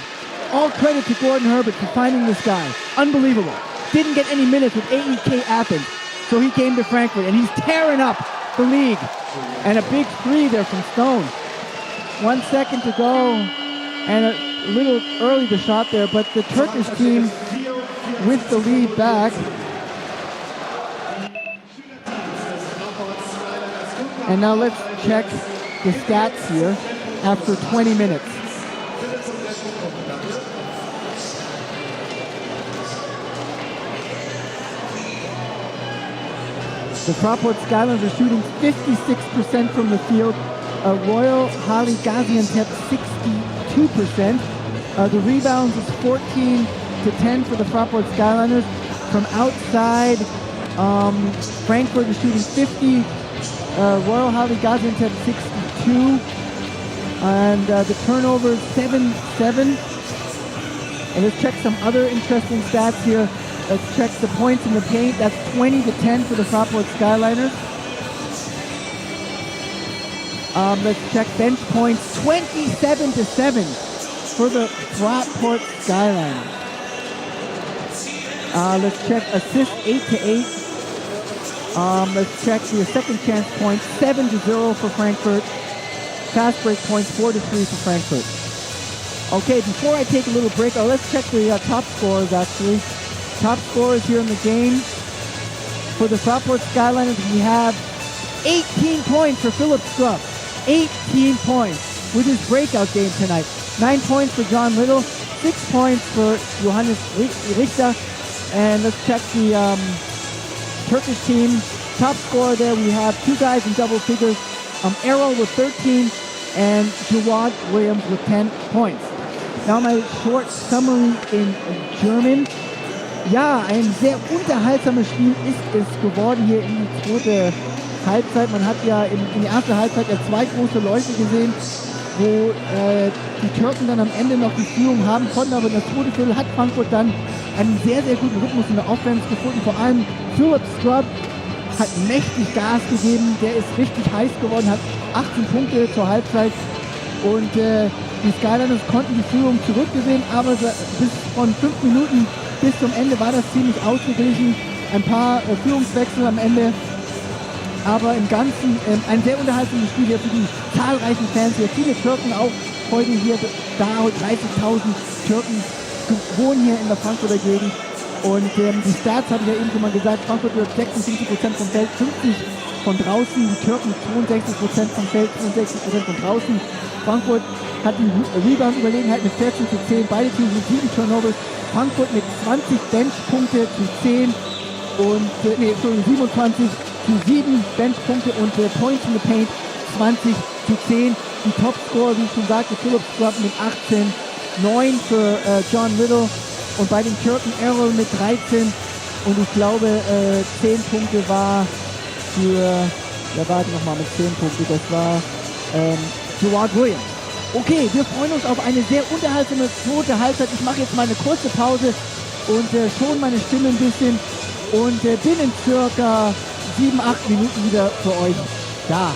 Speaker 2: All credit to Gordon Herbert for finding this guy. Unbelievable. Didn't get any minutes with AEK Athens, so he came to Frankfurt, and he's tearing up the league. And a big 3 there from Stone. 1 second to go, and a little early the shot there, but the Turkish team with the lead back. And now let's check the stats here after 20 minutes. The Fraport Skyliners are shooting 56% from the field. Royal Hali Gaziantep 62%. The rebounds is 14-10 for the Fraport Skyliners. From outside, Frankfurt is shooting 50. Royal Hali Gaziantep 62. And the turnover is 7-7. And let's check some other interesting stats here. Let's check the points in the paint. That's 20-10 for the Fraport Skyliners. Let's check bench points. 27-7 for the Fraport Skyliners. Let's check assists 8-8. Let's check your second chance points 7-0 for Frankfurt. Fast break points 4-3 for Frankfurt. Okay, before I take a little break, let's check the top scorers actually. Top scorers here in the game. For the Fraport Skyliners, we have 18 points for Philip Strupp. 18 points with his breakout game tonight. 9 points for John Little. 6 points for Johannes Richter. And let's check the Turkish team. Top scorer there, we have 2 guys in double figures. Errol with 13 and Jawad Williams with 10 points. Now my short summary in German. Ja, ein sehr unterhaltsames Spiel ist es geworden hier in die zweite Halbzeit. Man hat ja in der ersten Halbzeit 2 große Läufe gesehen, wo die Türken dann am Ende noch die Führung haben konnten. Aber in der zweiten Viertel hat Frankfurt dann einen sehr, sehr guten Rhythmus in der Offense gefunden. Vor allem Philip Strupp hat mächtig Gas gegeben. Der ist richtig heiß geworden, hat 18 Punkte zur Halbzeit. Und die Skyliners konnten die Führung zurückgewinnen, aber bis von 5 Minuten bis zum Ende war das ziemlich ausgeglichen. Ein paar Führungswechsel am Ende. Aber im Ganzen ein sehr unterhaltsames Spiel hier für die zahlreichen Fans hier. Viele Türken auch heute hier da. 30.000 Türken wohnen hier in der Frankfurter Gegend. Und die Stats habe ich ja eben schon mal gesagt. Frankfurt wird 56% vom Feld, 50% von draußen. Die Türken 62% vom Feld, 62% von draußen. Frankfurt hat die Rebound-Überlegenheit mit 14-10. Beide Teams mit 7 Turnovers. Frankfurt mit 20 Benchpunkte zu 10 und 27 zu 7 Benchpunkte und Points in the Paint 20 zu 10. Die Topscorer, wie ich schon sagte, Philip Strupp mit 18, 9 für John Little und bei den Türken Errol mit 13 und ich glaube 10 Punkte war für, warte nochmal mit 10 Punkte, das war Jawad Williams. Okay, wir freuen uns auf eine sehr unterhaltsame zweite Halbzeit. Ich mache jetzt mal eine kurze Pause und schon meine Stimme ein bisschen und bin in circa 7-8 Minuten wieder für euch da.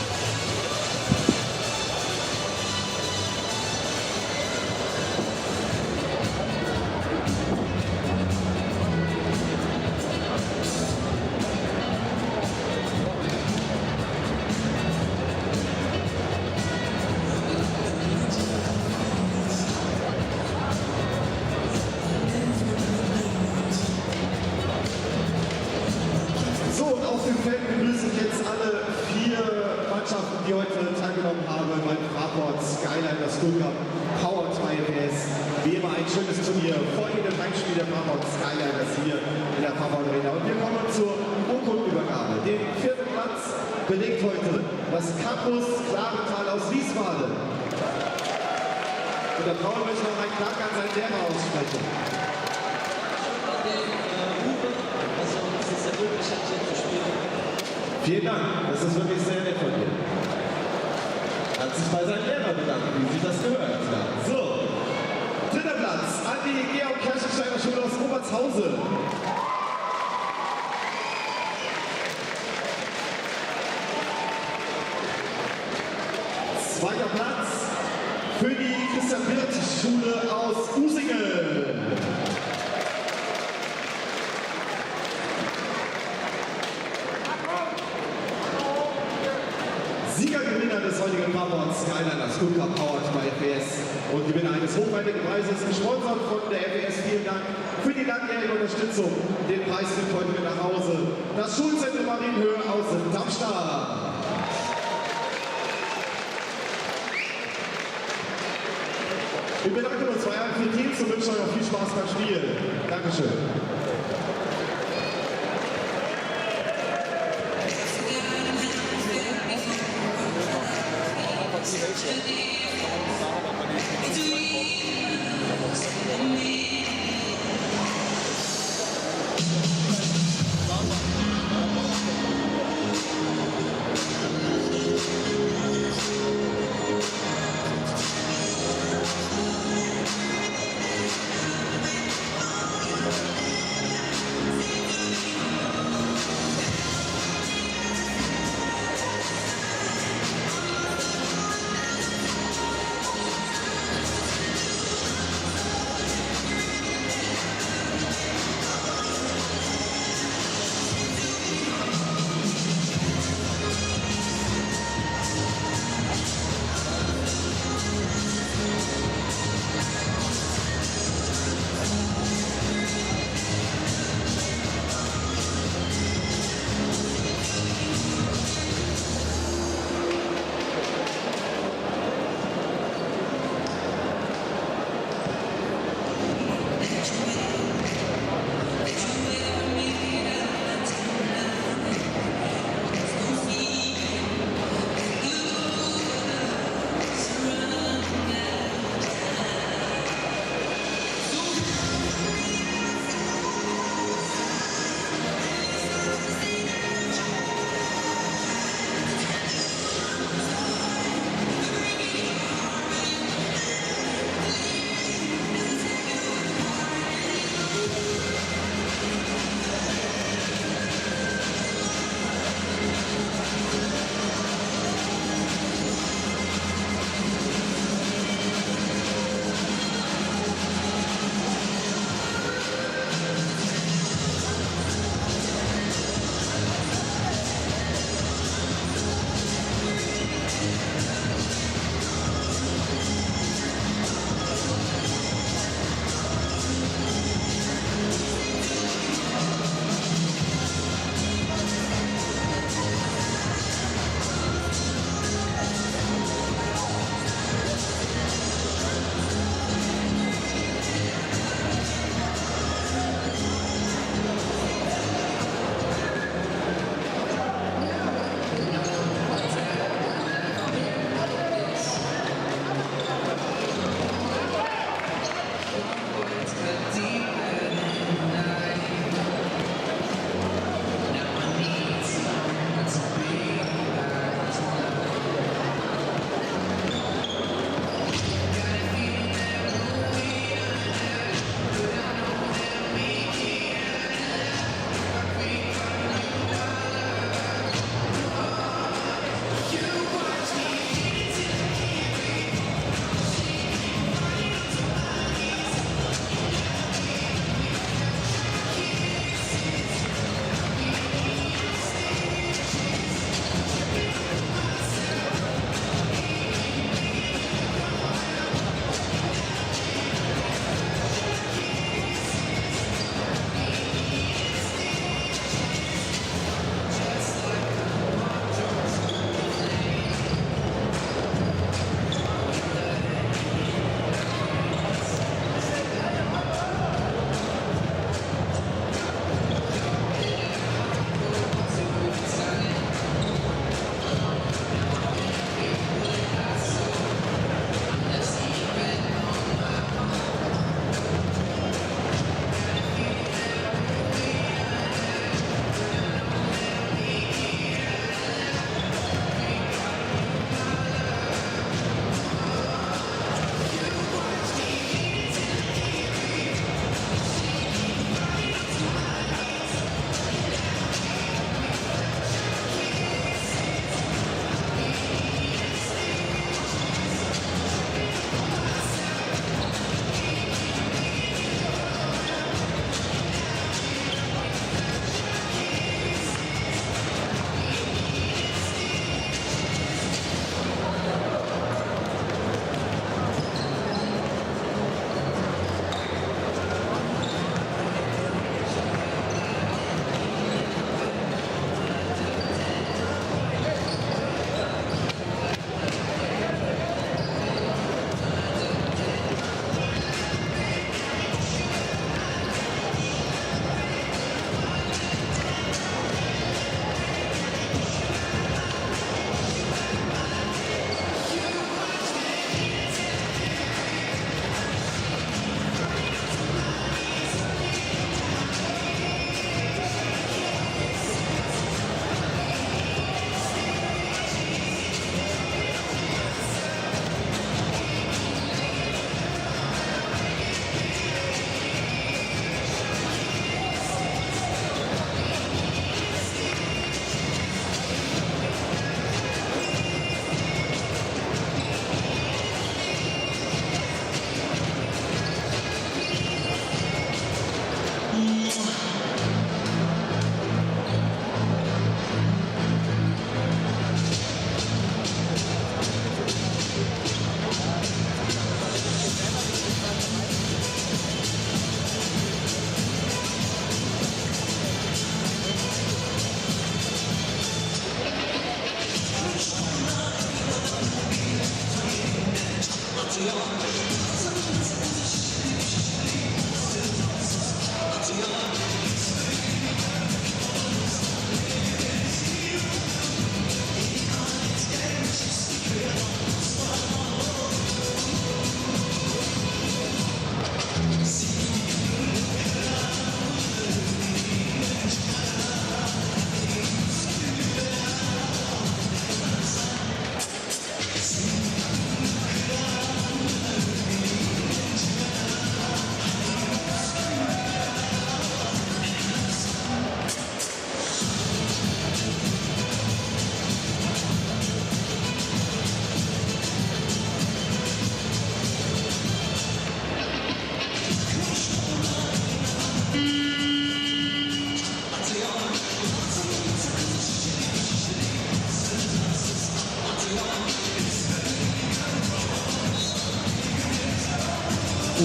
Speaker 1: Die heute teilgenommen haben beim Fraport Skyliners Cup, Powered by FIBA. Wie immer ein schönes Turnier vor dem Heimspiel der Fraport Skyliners hier in der Fraport Arena. Und wir kommen zur Urkundenübergabe. Den 4. Platz belegt heute das Campus Klarental aus Wiesbaden. Und der Frauen möchte noch einen Dank an seinen Lehrer aussprechen. Vielen Dank, das ist wirklich sehr nett von dir. Hat sich bei seinem Lehrer bedankt, wie sich das gehört. Ja. So, 3. Platz an die Georg Kirchensteiner Schule aus Obertshausen. 2. Platz für die Christian Wirth Schule aus Usingen. Siegergewinner des heutigen Fraport Skyliners Cup Powered by FIBA und Gewinner eines hochwertigen Preises, gesponsert von der FIBA. Vielen Dank für die langjährige Unterstützung. Den Preis nimmt heute mit nach Hause das Schulzentrum Marienhöhe aus Darmstadt. Wir bedanken uns bei allen 4 Teams und wünschen euch noch viel Spaß beim Spiel. Dankeschön.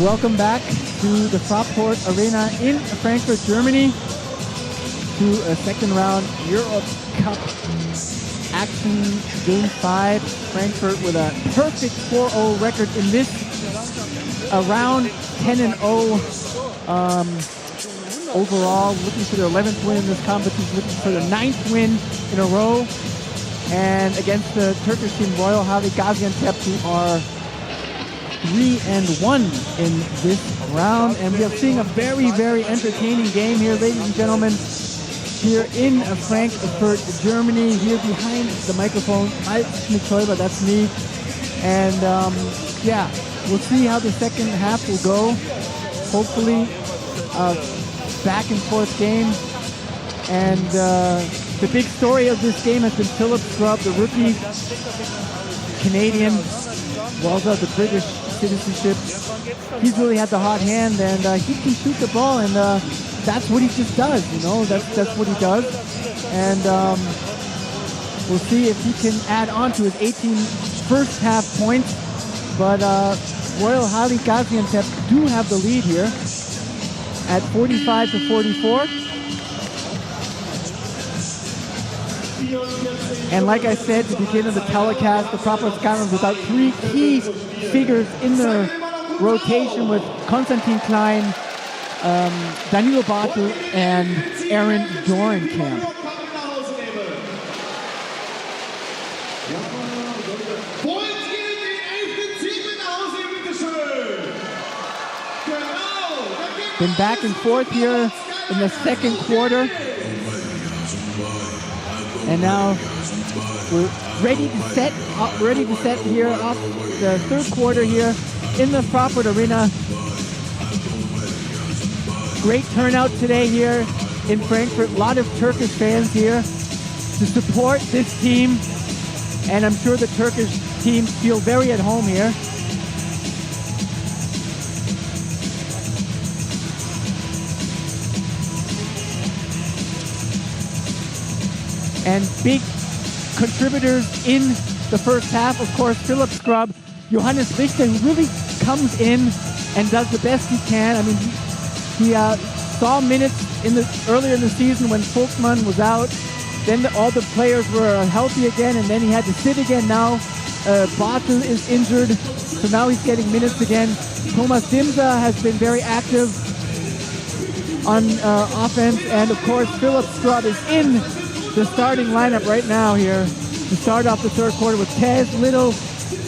Speaker 2: Welcome back to the Fraport Arena in Frankfurt, Germany, to a second round Europe Cup action, Game 5. Frankfurt with a perfect 4-0 record in this, around 10-0 overall, looking for their 11th win in this competition, looking for their 9th win in a row, and against the Turkish team Royal Hali Gaziantep, who are 3-1 in this round. And we are seeing a very, very entertaining game here, ladies and gentlemen, here in Frankfurt, Germany. Here behind the microphone, Mike Schmidt-Schäuber, that's me. And yeah, we'll see how the second half will go. Hopefully, back and forth game. And the big story of this game has been Philip Scrubb, the rookie Canadian, well, the British citizenship. He's really had the hot hand, and he can shoot the ball, and that's what he just does, you know, that's what he does. And we'll see if he can add on to his 18 first half points. But Royal Hali Gaziantep do have the lead here at 45-44. And like I said at the beginning of the telecast, the Fraport Skyliners without three key figures in their rotation with Konstantin Klein, Danilo Bartel, and Aaron Dorenkamp. Been back and forth here in the second quarter. And now we're ready to set here off the third quarter here in the Fraport Arena. Great turnout today here in Frankfurt. A lot of Turkish fans here to support this team. And I'm sure the Turkish teams feel very at home here. And big contributors in the first half, of course, Philip Scrubb, Johannes Richter, who really comes in and does the best he can. I mean, he saw minutes earlier in the season when Volkmann was out. Then all the players were healthy again, and then he had to sit again now. Bartel is injured, so now he's getting minutes again. Thomas Dimsa has been very active on offense, and of course, Philip Scrubb is in the starting lineup right now here to start off the third quarter with Tez Little,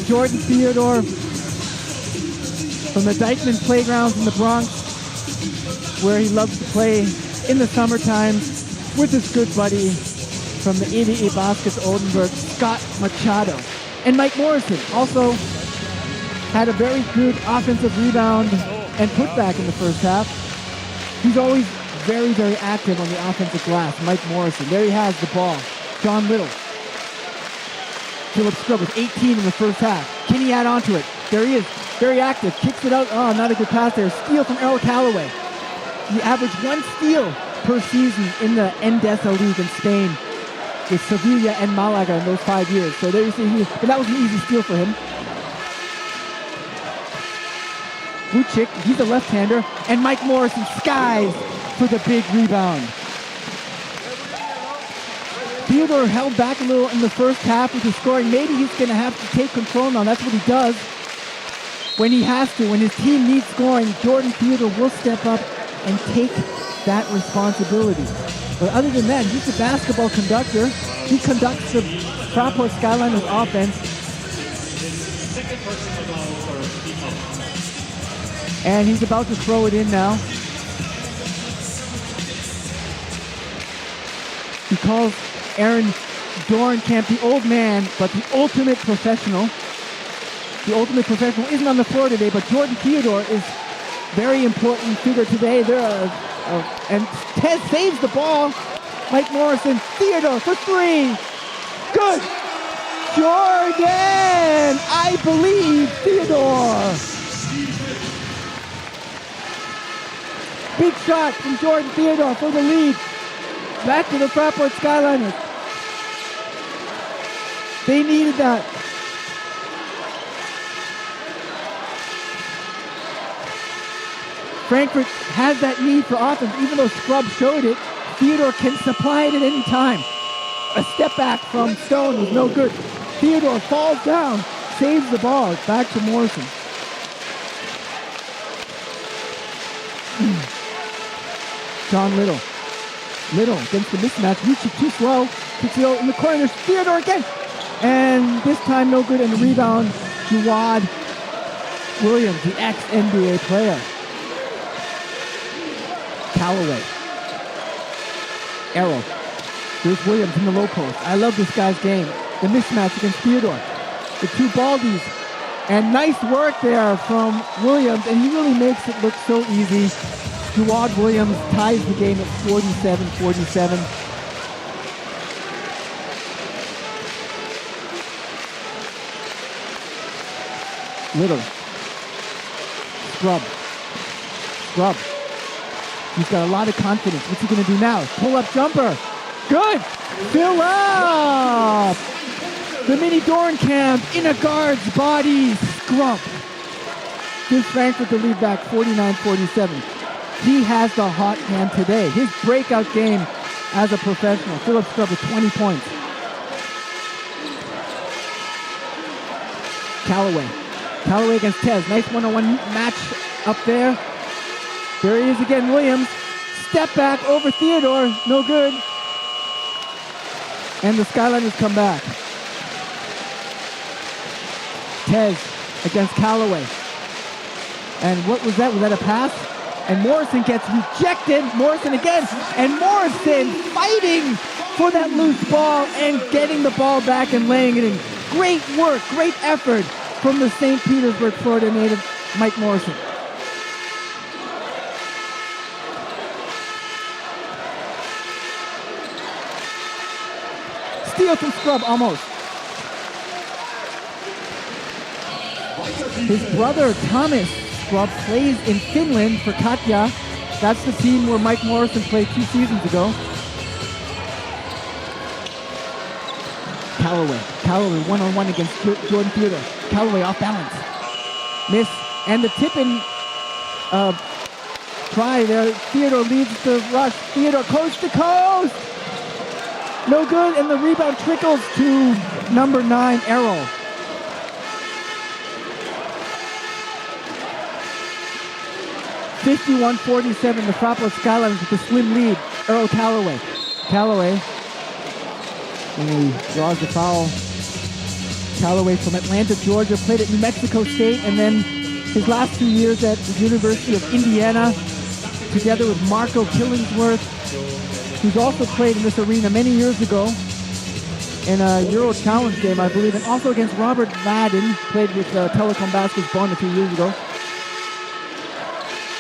Speaker 2: Jordan Theodore from the Dykeman Playgrounds in the Bronx, where he loves to play in the summertime, with his good buddy from the EVE Baskets Oldenburg, Scott Machado. And Mike Morrison also had a very good offensive rebound and putback in the first half. He's always very, very active on the offensive glass, Mike Morrison. There he has the ball. John Little. Philip Scrubb with 18 in the first half. Can he add on to it? There he is. Very active. Kicks it out. Oh, not a good pass there. Steal from Errol Callaway. He averaged 1 steal per season in the Endesa League in Spain with Sevilla and Malaga in those 5 years. So there you see, but that was an easy steal for him. Vucic, he's a left-hander, and Mike Morrison skies for the big rebound. Theodore held back a little in the first half with his scoring. Maybe he's going to have to take control now. That's what he does when he has to. When his team needs scoring, Jordan Theodore will step up and take that responsibility. But other than that, he's a basketball conductor. He conducts the Fraport Skyliners offense. And he's about to throw it in now. He calls Aaron Dorenkamp the old man, but the ultimate professional. The ultimate professional isn't on the floor today, but Jordan Theodore is very important figure today. And Tez saves the ball. Mike Morrison, Theodore for three. Good. Jordan, I believe Theodore. Big shot from Jordan Theodore for the lead. Back to the Fraport Skyliners. They needed that. Frankfurt has that need for offense. Even though Scrub showed it, Theodore can supply it at any time. A step back from Stone was no good. Theodore falls down, saves the ball. It's back to Morrison. John Little. Little against the mismatch. Reaching too slow. Kicks it out in the corner. There's Theodore again. And this time no good. And the rebound, Jawad Williams, the ex-NBA player. Callaway. Arrow. There's Williams in the low post. I love this guy's game. The mismatch against Theodore. The two baldies. And nice work there from Williams. And he really makes it look so easy. Jawad Williams ties the game at 47-47. Little. Scrub. He's got a lot of confidence. What's he going to do now? Pull-up jumper. Good. Fill up. The mini Dornkamp in a guard's body. Scrub. Gives Frankfurt the lead back 49-47. He has the hot hand today. His breakout game as a professional. Philip Scrub with 20 points. Callaway against Tez. Nice one-on-one match up there. There he is again, Williams. Step back over Theodore. No good. And the Skyliners come back. Tez against Callaway. And what was that? Was that a pass? And Morrison gets rejected. Morrison again. And Morrison fighting for that loose ball and getting the ball back and laying it in. Great work, great effort from the St. Petersburg, Florida native, Mike Morrison. Steal from Scrub, almost. His brother, Thomas Scrub, plays in Finland for Katja. That's the team where Mike Morrison played 2 seasons ago. Callaway one-on-one against Jordan Theodore. Callaway off balance. Miss. And the tip-in try there. Theodore leads the rush. Theodore coast to coast. No good. And the rebound trickles to number 9, Errol. (51-47), the Fraport Skyliners with a slim lead. Earl Callaway. And he draws the foul. Callaway from Atlanta, Georgia, played at New Mexico State, and then his last 2 years at the University of Indiana, together with Marco Killingsworth, who's also played in this arena many years ago in a Euro Challenge game, I believe, and also against Robert Madden, played with Telecom Baskets Bonn a few years ago.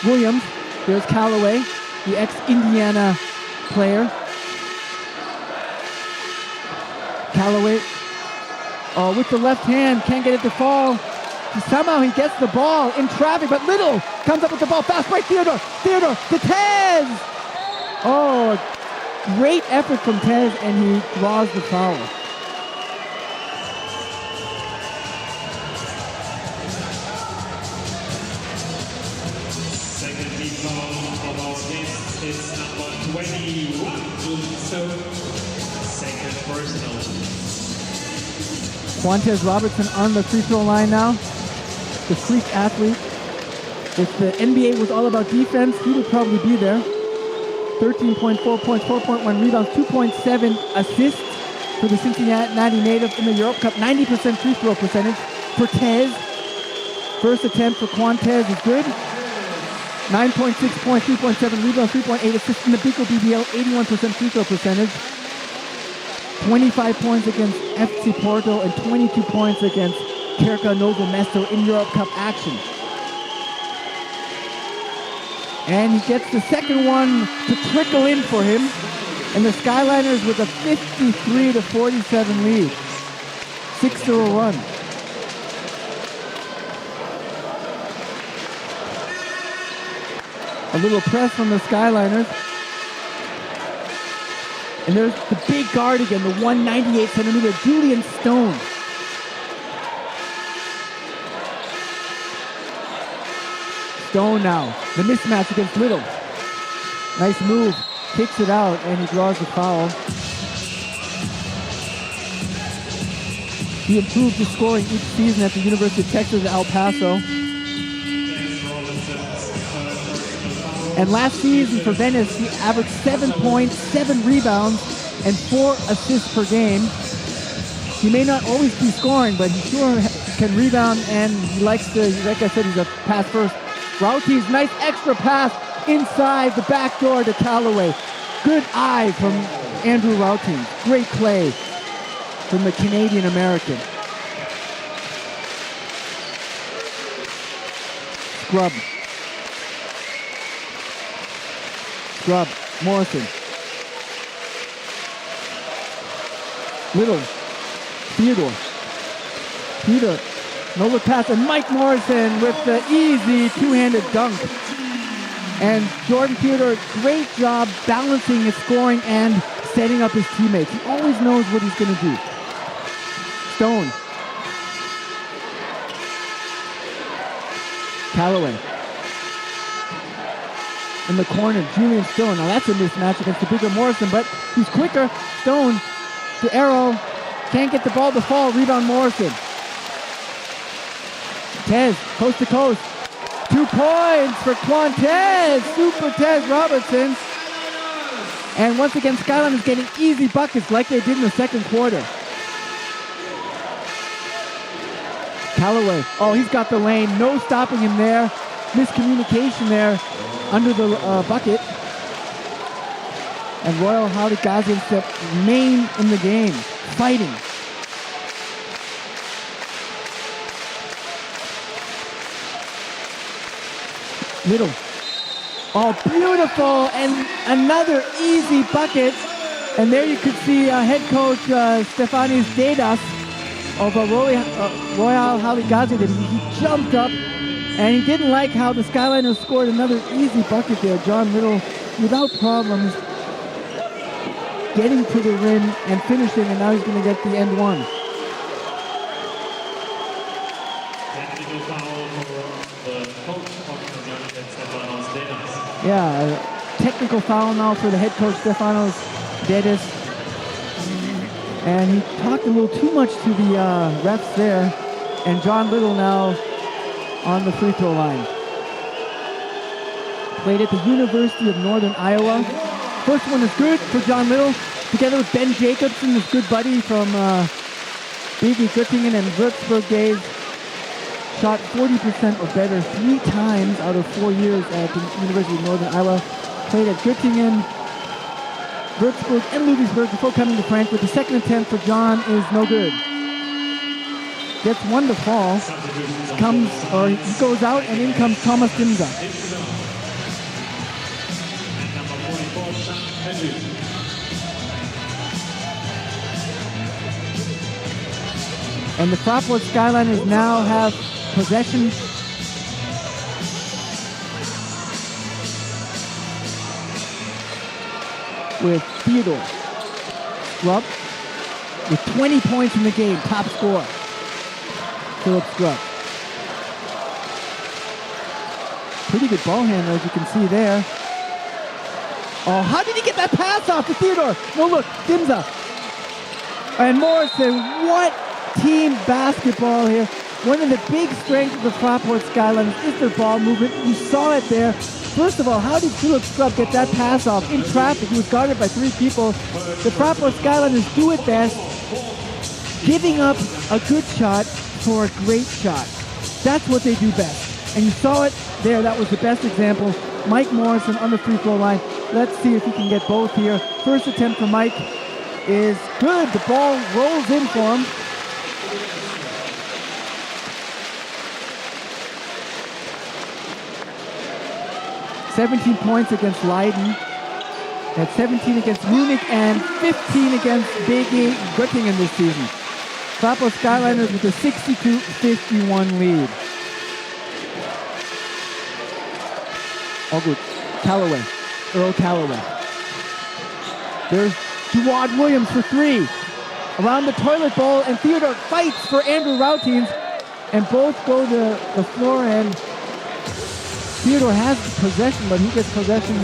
Speaker 2: Williams, there's Callaway, the ex-Indiana player. Callaway, with the left hand, can't get it to fall. Somehow he gets the ball in traffic, but Little comes up with the ball. Fast break, Theodore to Tez. Oh, great effort from Tez, and he draws the foul.
Speaker 3: Second team foul of our guest is number 21, Stone. Second personal.
Speaker 2: Quantez Robertson on the free throw line now. The freak athlete. If the NBA was all about defense, he would probably be there. 13.4 points, 4.1 rebounds, 2.7 assists for the Cincinnati native in the Europe Cup. 90% free throw percentage for Tez. First attempt for Quantez is good. 9.6 points, 3.7 rebounds, 3.8 assists in the Bico BBL. 81% free throw percentage. 25 points against FC Porto and 22 points against Kerka Novo Mesto in Europe Cup action. And he gets the second one to trickle in for him. And the Skyliners with a 53-47 lead. 6-0 run. A little press from the Skyliners. And there's the big guard again, the 198-centimeter Julian Stone. Stone now. The mismatch against Little. Nice move. Kicks it out, and he draws the foul. He improved his scoring each season at the University of Texas at El Paso. And last season for Venice, he averaged 7 points, 7 rebounds, and 4 assists per game. He may not always be scoring, but he sure can rebound, and he likes to, like I said, he's a pass first. Routines, nice extra pass inside the back door to Callaway. Good eye from Andrew Routines. Great play from the Canadian-American. Scrub. Morrison. Little. Theodore. No look pass, and Mike Morrison with the easy two-handed dunk. And Jordan Theodore, great job balancing his scoring and setting up his teammates. He always knows what he's going to do. Stone. Callaway. In the corner, Julian Stone. Now that's a mismatch against the bigger Morrison, but he's quicker. Stone to Arrow. Can't get the ball to fall. Rebound Morrison. Tez, coast to coast. 2 points for Quantez. Super Tez Robertson. And once again, Skyliners getting easy buckets like they did in the second quarter. Callaway. Oh, he's got the lane. No stopping him there. Miscommunication there under the bucket. And Royal Hali Gaziantep remain in the game, fighting. Little. Oh, beautiful. And another easy bucket. And there you could see head coach Stefanis Dedas of Royal Hali Gaziantep. He jumped up, and he didn't like how the Skyliners scored another easy bucket there. John Little, without problems, getting to the rim and finishing, and now he's going to get the end one.
Speaker 3: Technical foul for the coach of Stefanos Dedas.
Speaker 2: Yeah, technical foul now for the head coach Stefanos Dedas. And he talked a little too much to the refs there. And John Little now on the free throw line. Played at the University of Northern Iowa. First one is good for John Little, together with Ben Jacobson, his good buddy from BG Göttingen and Würzburg days. Shot 40% or better 3 times out of 4 years at the University of Northern Iowa. Played at Göttingen, Würzburg, and Ludwigsburg before coming to Frankfurt. The second attempt for John is no good. Gets one to fall. He goes out, and in comes Thomas Dimza. And the Fraport Skyliners now have possession. With Theodore. Scrub with 20 points in the game, top scorer. Philip Scrub. Pretty good ball handler, as you can see there. Oh, how did he get that pass off to Theodore? No, look, Dimza. And Morrison, what team basketball here. One of the big strengths of the Fraport Skyliners is their ball movement. You saw it there. First of all, how did Philip Scrub get that pass off in traffic? He was guarded by 3 people. The Fraport Skyliners do it best, giving up a good shot for a great shot. That's what they do best. And you saw it there. That was the best example. Mike Morrison on the free throw line. Let's see if he can get both here. First attempt for Mike is good. The ball rolls in for him. $17 points against Leiden, at 17 against Munich, and 15 against BG Göttingen this season. Fraport Skyliners with a 62-51 lead. All good. Callaway. Earl Callaway. There's Jawad Williams for 3. Around the toilet bowl, and Theodore fights for Andrew Routines, and both go to the floor, and Theodore has possession, but he gets possession.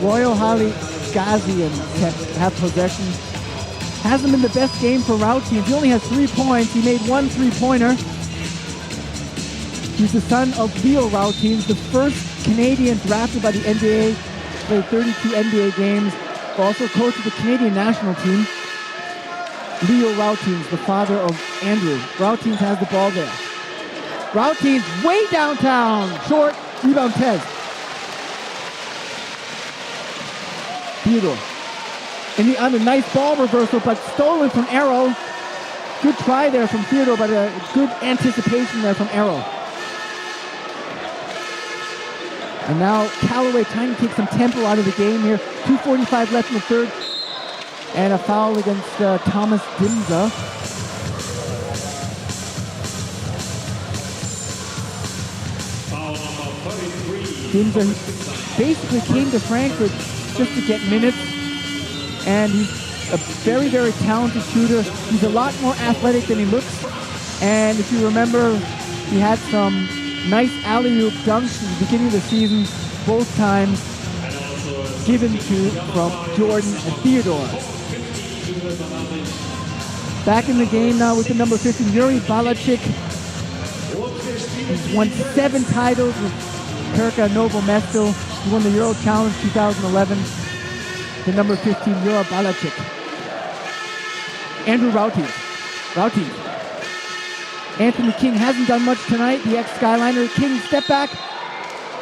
Speaker 2: Royal Hali Gaziantep have possession. Hasn't been the best game for route teams. He only has 3 points. He made 1 3-pointer. He's the son of Leo route teams, the first Canadian drafted by the NBA, played 32 NBA games, also coached the Canadian national team. Leo Routines, the father of Andrew. Routines has the ball there. Routines way downtown. Short, rebound Tez. Theodore. On a nice ball reversal, but stolen from Arrow. Good try there from Theodore, but a good anticipation there from Arrow. And now Callaway trying to take some tempo out of the game here. 2:45 left in the third. And a foul against Thomas Dimza.
Speaker 3: Foul number 33.
Speaker 2: Dimza basically came to Frankfurt just to get minutes. And he's a very, very talented shooter. He's a lot more athletic than he looks. And if you remember, he had some nice alley-oop dunks in the beginning of the season, both times given from Jordan and Theodore. Back in the game now with the number 15, Yuri Balachik. He's won 7 titles with Perka Novo Mesto. He won the Euro Challenge 2011. The number 15, Yuri Balachik. Andrew Routines. Anthony King hasn't done much tonight. The ex-Skyliner. King step back,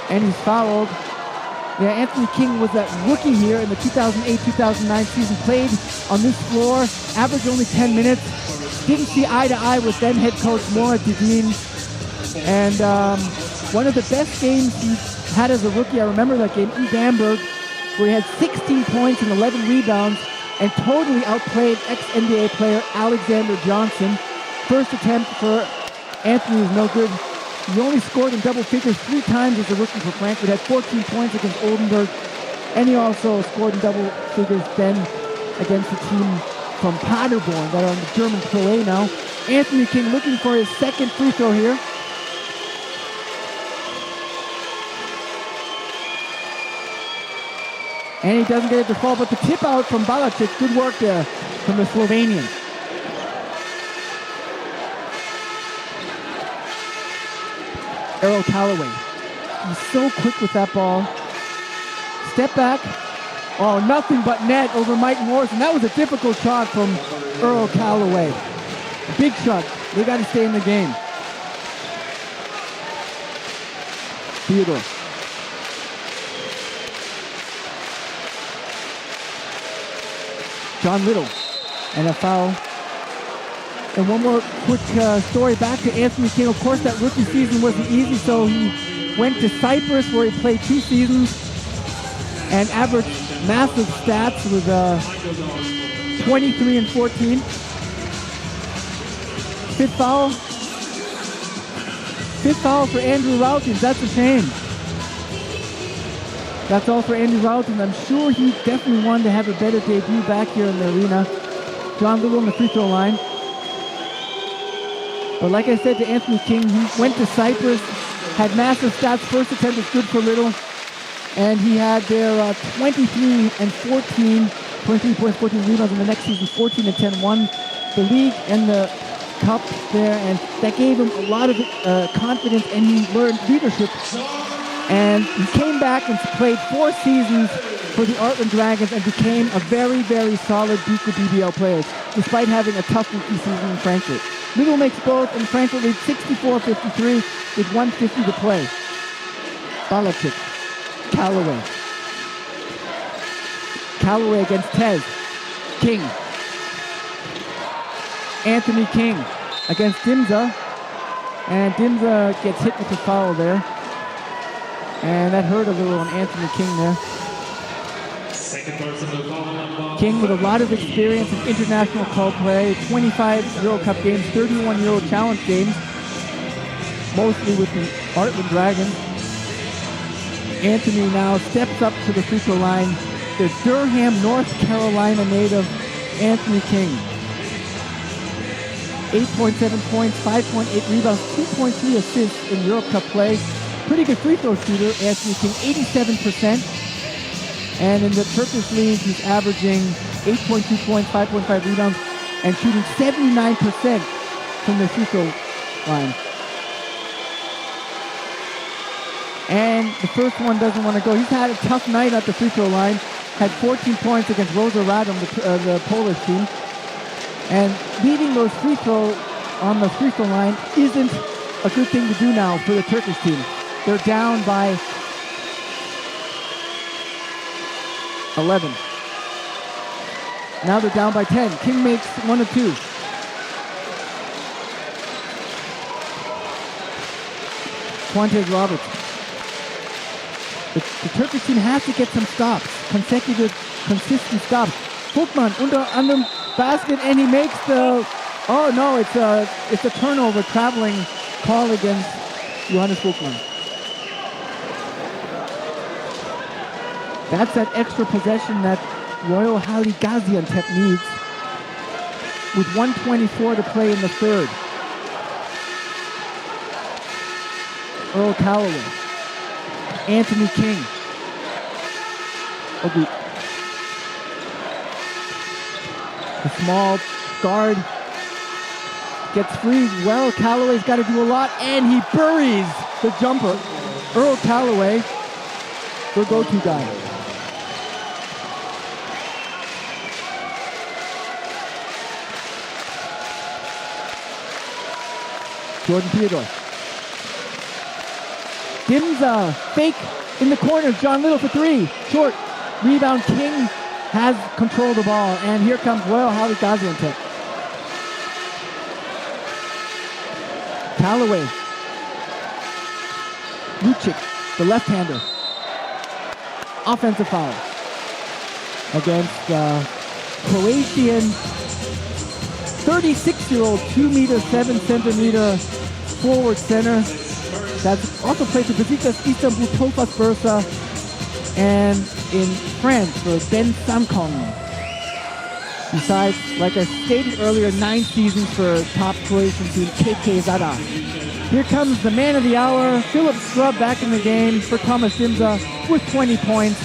Speaker 2: and he's fouled. Yeah, Anthony King was that rookie here in the 2008-2009 season. Played on this floor, averaged only 10 minutes. Didn't see eye to eye with then head coach Moa Dedin. And one of the best games he had as a rookie, I remember that game in Bamberg, where he had 16 points and 11 rebounds and totally outplayed ex-NBA player Alexander Johnson. First attempt for Anthony was no good. He only scored in double figures 3 times as a rookie for Frankfurt. Had 14 points against Oldenburg. And he also scored in double figures then against the team from Paderborn that are on the German Pro A now. Anthony King looking for his second free throw here. And he doesn't get it to fall, but the tip out from Balachik. Good work there from the Slovenian. Earl Callaway. He's so quick with that ball. Step back. Oh, nothing but net over Mike Morrison. That was a difficult shot from Earl Callaway. Big shot. They got to stay in the game. Theodore. John Little. And a foul. And one more quick story back to Anthony King. Of course, that rookie season wasn't easy, so he went to Cyprus where he played 2 seasons and averaged massive stats with 23 and 14. Fifth foul for Andrew Routines. That's a shame. That's all for Andrew Routines. I'm sure he definitely wanted to have a better debut back here in the arena. John Little on the free throw line. But like I said to Anthony King, he went to Cyprus, had massive stats. First attempt was good for Little. And he had their 23 and 14, 23 points, 14 rebounds in the next season, 14 and 10, won the league and the cup there. And that gave him a lot of confidence, and he learned leadership. And he came back and played 4 seasons for the Artland Dragons and became a very, very solid Duke BBL player, despite having a tough rookie season in Frankfurt. Little makes both, and Frankfurt leads 64-53 with 1:50 to play. Balachik. Callaway against Tez. King. Anthony King against Dimza. And Dimza gets hit with the foul there. And that hurt a little on Anthony King there. King with a lot of experience in international call play, 25 Euro Cup games, 31 Euro Challenge games, mostly with the Artland Dragons. Anthony now steps up to the free throw line. The Durham, North Carolina native, Anthony King. 8.7 points, 5.8 rebounds, 2.3 assists in Europe Cup play. Pretty good free throw shooter, Anthony King, 87%. And in the Turkish League, he's averaging 8.2 points, 5.5 rebounds, and shooting 79% from the free throw line. And the first one doesn't want to go. He's had a tough night at the free throw line. Had 14 points against Rosa Radom, the Polish team. And leaving those free throw on the free throw line isn't a good thing to do now for the Turkish team. They're down by 11. Now they're down by 10. King makes 1 of 2. Quantez Roberts. The Turkish team has to get some stops, consistent stops. Vogtmann under basket, and he makes the, oh no, it's a turnover, traveling call against Johannes Vogtmann. That's that extra possession that Royal Hali Gaziantep needs, with 1:24 to play in the third. Earl Calloway. Anthony King. Okay. The small guard gets free. Well, Calloway's got to do a lot, and he buries the jumper. Earl Calloway, their go-to guy. Jordan Theodore. Dimza, fake in the corner. John Little for 3. Short. Rebound. King has control of the ball. And here comes Royal Hali Gaziantep. Calloway. Lucic, the left-hander. Offensive foul against Croatian 36-year-old, 2'7" forward center. That's also played for Besiktas Istanbul, Tofas Bursa, and in France for Ben Samkong. Besides, like I stated earlier, 9 seasons for top Croatian team KK Zada. Here comes the man of the hour, Philip Scrub, back in the game for Thomas Dimza with 20 points.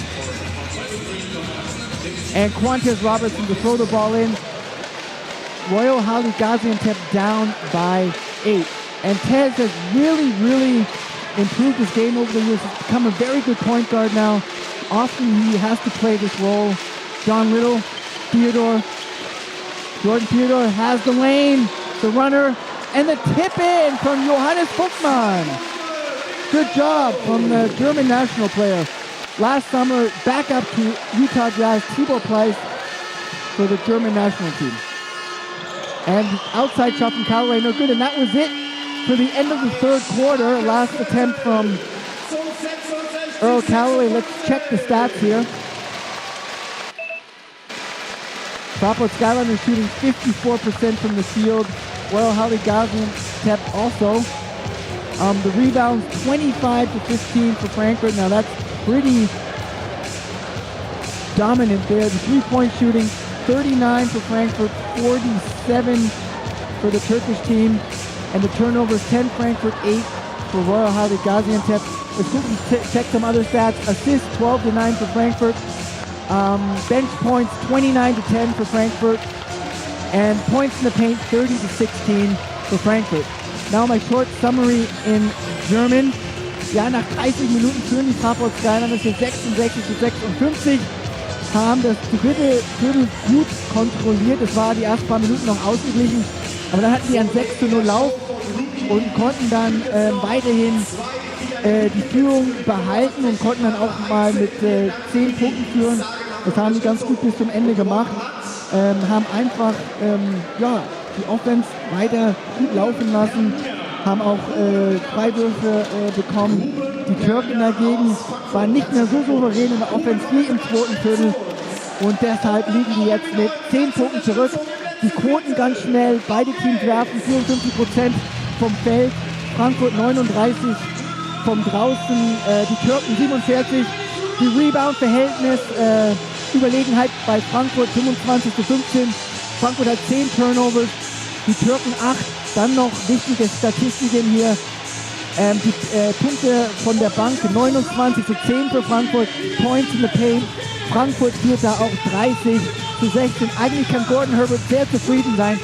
Speaker 2: And Quantez Robertson to throw the ball in. Royal Hali Gaziantep down by 8. And Tez has really improved his game over the years. He's become a very good point guard now. Often he has to play this role. John Little, Theodore. Jordan Theodore has the lane, the runner, and the tip in from Johannes Vogtmann. Good job from the German national player. Last summer, back up to Utah Jazz, Tibor Pleiss for the German national team. And outside shot from Callaway, no good, and that was it for the end of the third quarter. Last attempt from Earl Callaway. Let's check the stats here. Fraport Skyliners shooting 54% from the field. Royal Hali Gaziantep also. The rebounds 25-15 for Frankfurt. Now that's pretty dominant there. The three-point shooting 39 for Frankfurt, 47 for the Turkish team. And the turnovers 10 Frankfurt, 8 for Royal Hali Gaziantep. Let's quickly check some other stats. Assists 12-9 for Frankfurt. Bench points 29-10 for Frankfurt. And points in the paint 30-16 for Frankfurt. Now my short summary in German. Ja, nach 30 Minuten führen die Fraport Skyliners 66-56. Haben das dritte Viertel gut kontrolliert. Es war die ersten paar Minuten noch ausgeglichen. Aber dann hatten die einen 6:0 Lauf und konnten dann weiterhin die Führung behalten und konnten dann auch mal mit 10 Punkten führen. Das haben die ganz gut bis zum Ende gemacht. Haben einfach die Offense weiter gut laufen lassen. Haben auch Freiwürfe bekommen. Die Türken dagegen waren nicht mehr so souverän in der Offense wie im zweiten Viertel. Und deshalb liegen die jetzt mit 10 Punkten zurück. Die Quoten ganz schnell. Beide Teams werfen 54% vom Feld. Frankfurt 39 vom draußen. Die Türken 47. Die Rebound-Verhältnis Überlegenheit bei Frankfurt 25-15. Frankfurt hat 10 Turnovers. Die Türken 8. Dann noch wichtige Statistiken hier. Die Punkte von der Bank 29 zu 10 für Frankfurt. Points in the Paint. Frankfurt führt da auch 30 zu 16. Eigentlich kann Gordon Herbert sehr zufrieden sein,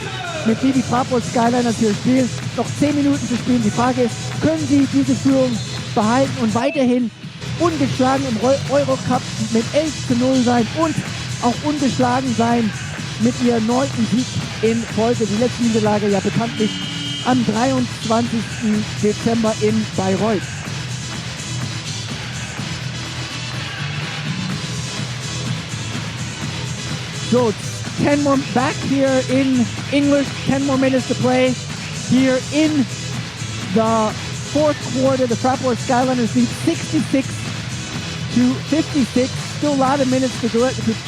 Speaker 2: mit wie die Fraport Skyliners hier spielen. Noch 10 Minuten zu spielen. Die Frage ist, können sie diese Führung behalten und weiterhin ungeschlagen im Eurocup mit 11 zu 0 sein und auch ungeschlagen sein mit ihrem 9. Sieg in Folge. Die letzte Niederlage ja bekanntlich am 23. Dezember in Bayreuth. So, 10 more back here in English, 10 more minutes to play here in the fourth quarter. The Fraport Skyliners lead 66 to 56. Still a lot of minutes to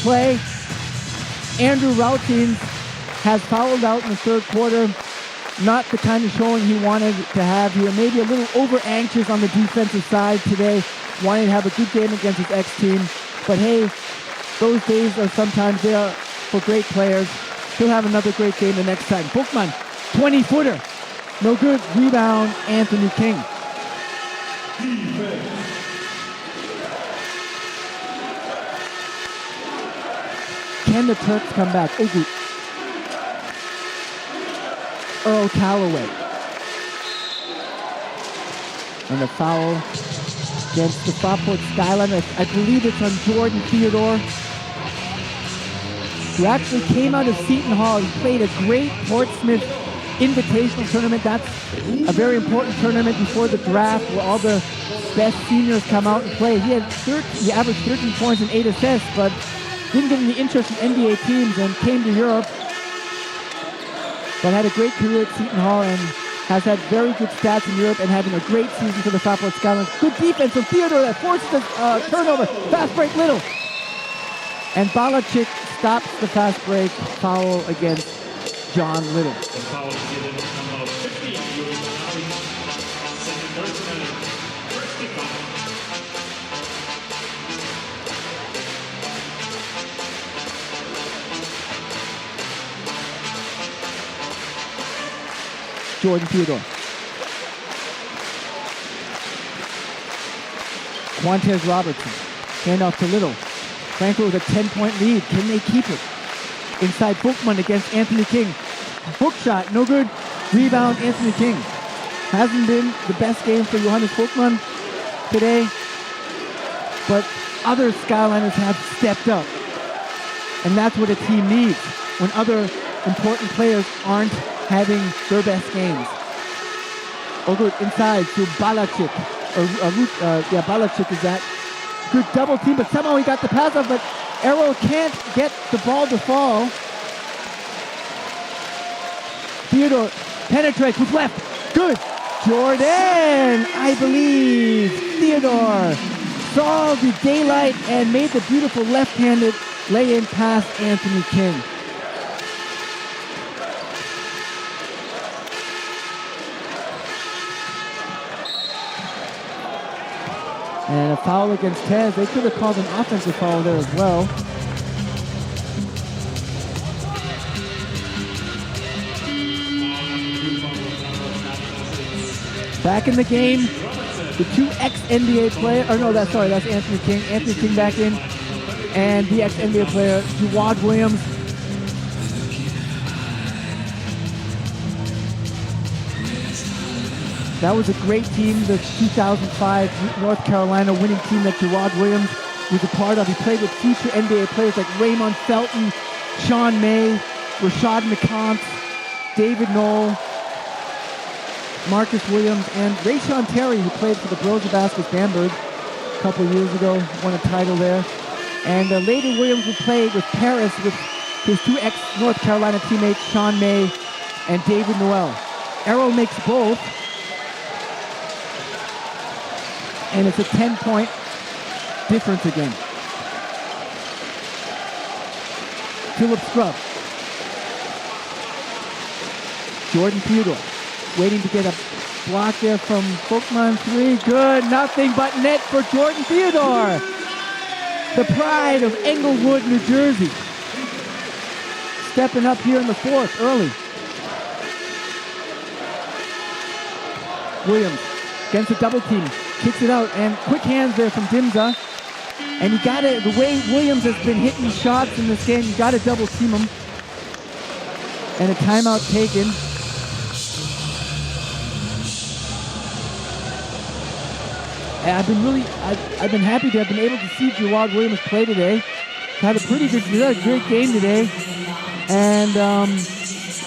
Speaker 2: play. Andrew Routines has fouled out in the third quarter. Not the kind of showing he wanted to have here. Maybe a little over-anxious on the defensive side today. Wanting to have a good game against his ex-team. But hey, those days are sometimes there for great players. He'll have another great game the next time. Bookman, 20-footer. No good. Rebound, Anthony King. Can the Turks come back? Oh, good. Earl Calloway. And a foul against the Fraport Skyliners. I believe it's on Jordan Theodore, who actually came out of Seton Hall. He played a great Portsmouth Invitational tournament. That's a very important tournament before the draft where all the best seniors come out and play. He averaged 13 points and 8 assists, but didn't get any interest in NBA teams and came to Europe. But had a great career at Seton Hall and has had very good stats in Europe and having a great season for the Fraport Skyliners. Good defense from Theodore that forces a turnover. Fast break Little. And Balacic stops the fast break foul against John Little.
Speaker 3: The foul is given number 15. Second personal. First kick off.
Speaker 2: Jordan Theodore. Quantez Robertson. Handoff to Little. Frankfurt with a 10-point lead. Can they keep it? Inside Bookman against Anthony King. Book shot, no good. Rebound, Anthony King. Hasn't been the best game for Johannes Bookman today, but other Skyliners have stepped up. And that's what a team needs when other important players aren't having their best games. Oh, good. Inside to Balacic. Balacic is that. Good double team, but somehow he got the pass off, but Arrow can't get the ball to fall. Theodore penetrates with left. Good. Jordan, I believe. Theodore saw the daylight and made the beautiful left-handed lay-in past Anthony King. And a foul against Tez. They could have called an offensive foul there as well. Back in the game, the two ex-NBA players, that's Anthony King. Anthony King back in, and the ex-NBA player, Jawad Williams. That was a great team, the 2005 North Carolina winning team that Jawad Williams was a part of. He played with future NBA players like Raymond Felton, Sean May, Rashad McCants, David Knoll, Marcus Williams, and Rayshon Terry, who played for the Bros of Baskets Bamberg a couple of years ago, won a title there. And later Williams would play with Paris with his two ex-North Carolina teammates, Sean May and David Noel. Arrow makes both. And it's a 10-point difference again. Philip Scrub. Jordan Theodore waiting to get a block there from Bookman. 3. Good. Nothing but net for Jordan Theodore. The pride of Englewood, New Jersey. Stepping up here in the fourth early. Williams against a double team. Kicks it out. And quick hands there from Dimza. And you got to, the way Williams has been hitting shots in this game, you got to double team him. And a timeout taken. And I've been happy to have been able to see Jawad Williams play today. Had a great game today. And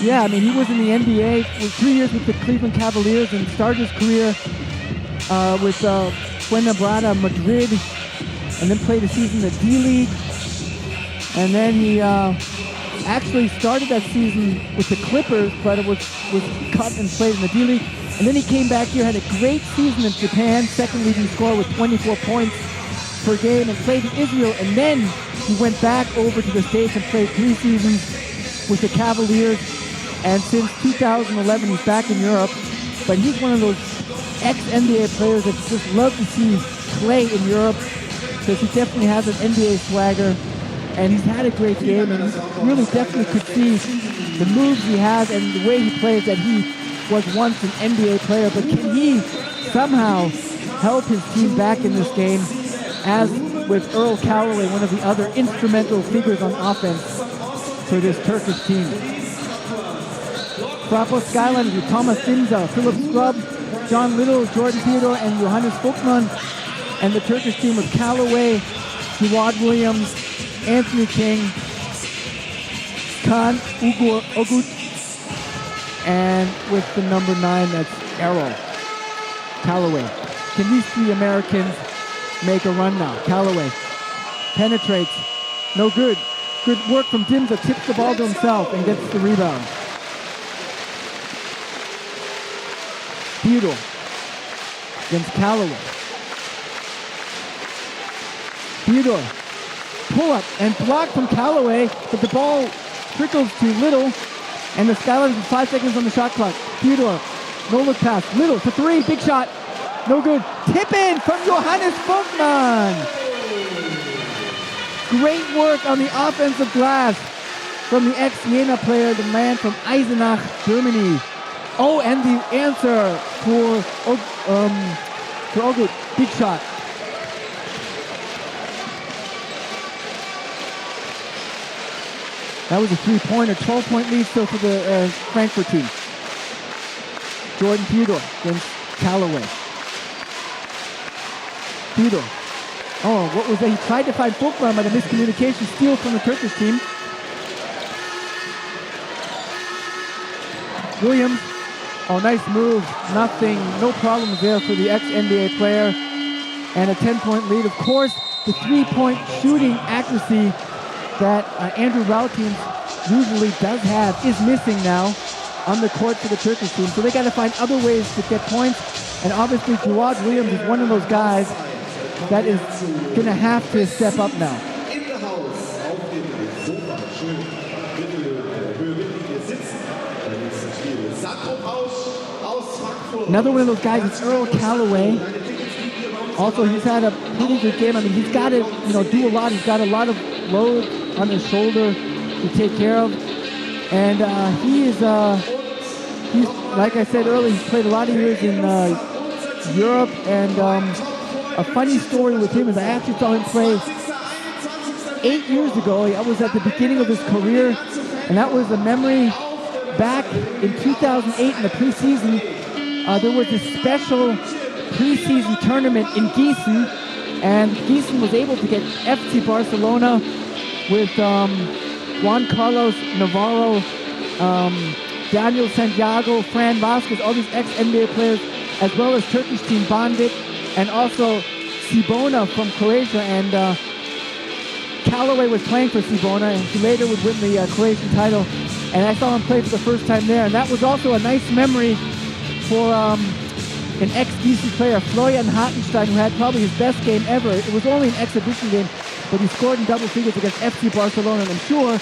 Speaker 2: yeah, I mean, he was in the NBA for 3 years with the Cleveland Cavaliers and started his career with Fuenlabrada Madrid, and then played a season in the D-League. And then he actually started that season with the Clippers, but it was cut and played in the D-League. And then he came back here, had a great season in Japan, second leading scorer with 24 points per game, and played in Israel. And then he went back over to the States and played 3 seasons with the Cavaliers. And since 2011, he's back in Europe. But he's one of those ex-NBA players that you just love to see play in Europe, because he definitely has an NBA swagger. And he's had a great game, and you really definitely could see the moves he has and the way he plays, that he was once an NBA player. But can he somehow help his team back in this game, as with Earl Calloway, one of the other instrumental figures on offense for this Turkish team. Fraport Skyliners with Thomas Dimza, Philip Scrub, John Little, Jordan Theodore, and Johannes Vogtmann. And the Turkish team with Calloway, Jawad Williams, Anthony King, Kaan Ogut, and with the number 9, that's Errol Calloway. Can these 3 Americans make a run now? Calloway penetrates, no good. Good work from Dimza, tips the ball to himself and gets the rebound. Theodore against Calloway. Theodore, pull up and block from Calloway, but the ball trickles to Little, and the Skyliners with 5 seconds on the shot clock. Theodore, no look pass. Little for 3, big shot, no good. Tip in from Johannes Vogtmann. Great work on the offensive glass from the ex-Jena player, the man from Eisenach, Germany. Oh, and the answer for Ogut, big shot. That was a 3-pointer, 12-point lead still for the Frankfurt team. Jordan Theodore against Calloway. Theodore. Oh, what was that? He tried to find Vogtmann, but a miscommunication, steal from the Turkish team. Williams. Oh, nice move. Nothing, no problems there for the ex-NBA player. And a 10-point lead. Of course, the 3-point shooting accuracy that Andrew Rautins usually does have is missing now on the court for the Turkish team. So they got to find other ways to get points. And obviously, Jawad Williams is one of those guys that is going to have to step up now. Another one of those guys is Earl Calloway. Also, he's had a pretty good game. I mean, he's got to, do a lot. He's got a lot of load on his shoulder to take care of. And he's like I said earlier, he's played a lot of years in Europe. And a funny story with him is I actually saw him play 8 years ago. I was at the beginning of his career, and that was a memory back in 2008 in the preseason. There was a special preseason tournament in Gießen, and Gießen was able to get FC Barcelona with Juan Carlos Navarro, Daniel Santiago, Fran Vasquez, all these ex-NBA players, as well as Turkish team Bandic, and also Cibona from Croatia. And Calloway was playing for Cibona, and he later would win the Croatian title. And I saw him play for the first time there, and that was also a nice memory for an ex-Gießen player, Florian Hartenstein, who had probably his best game ever. It was only an exhibition game, but he scored in double figures against FC Barcelona, and I'm sure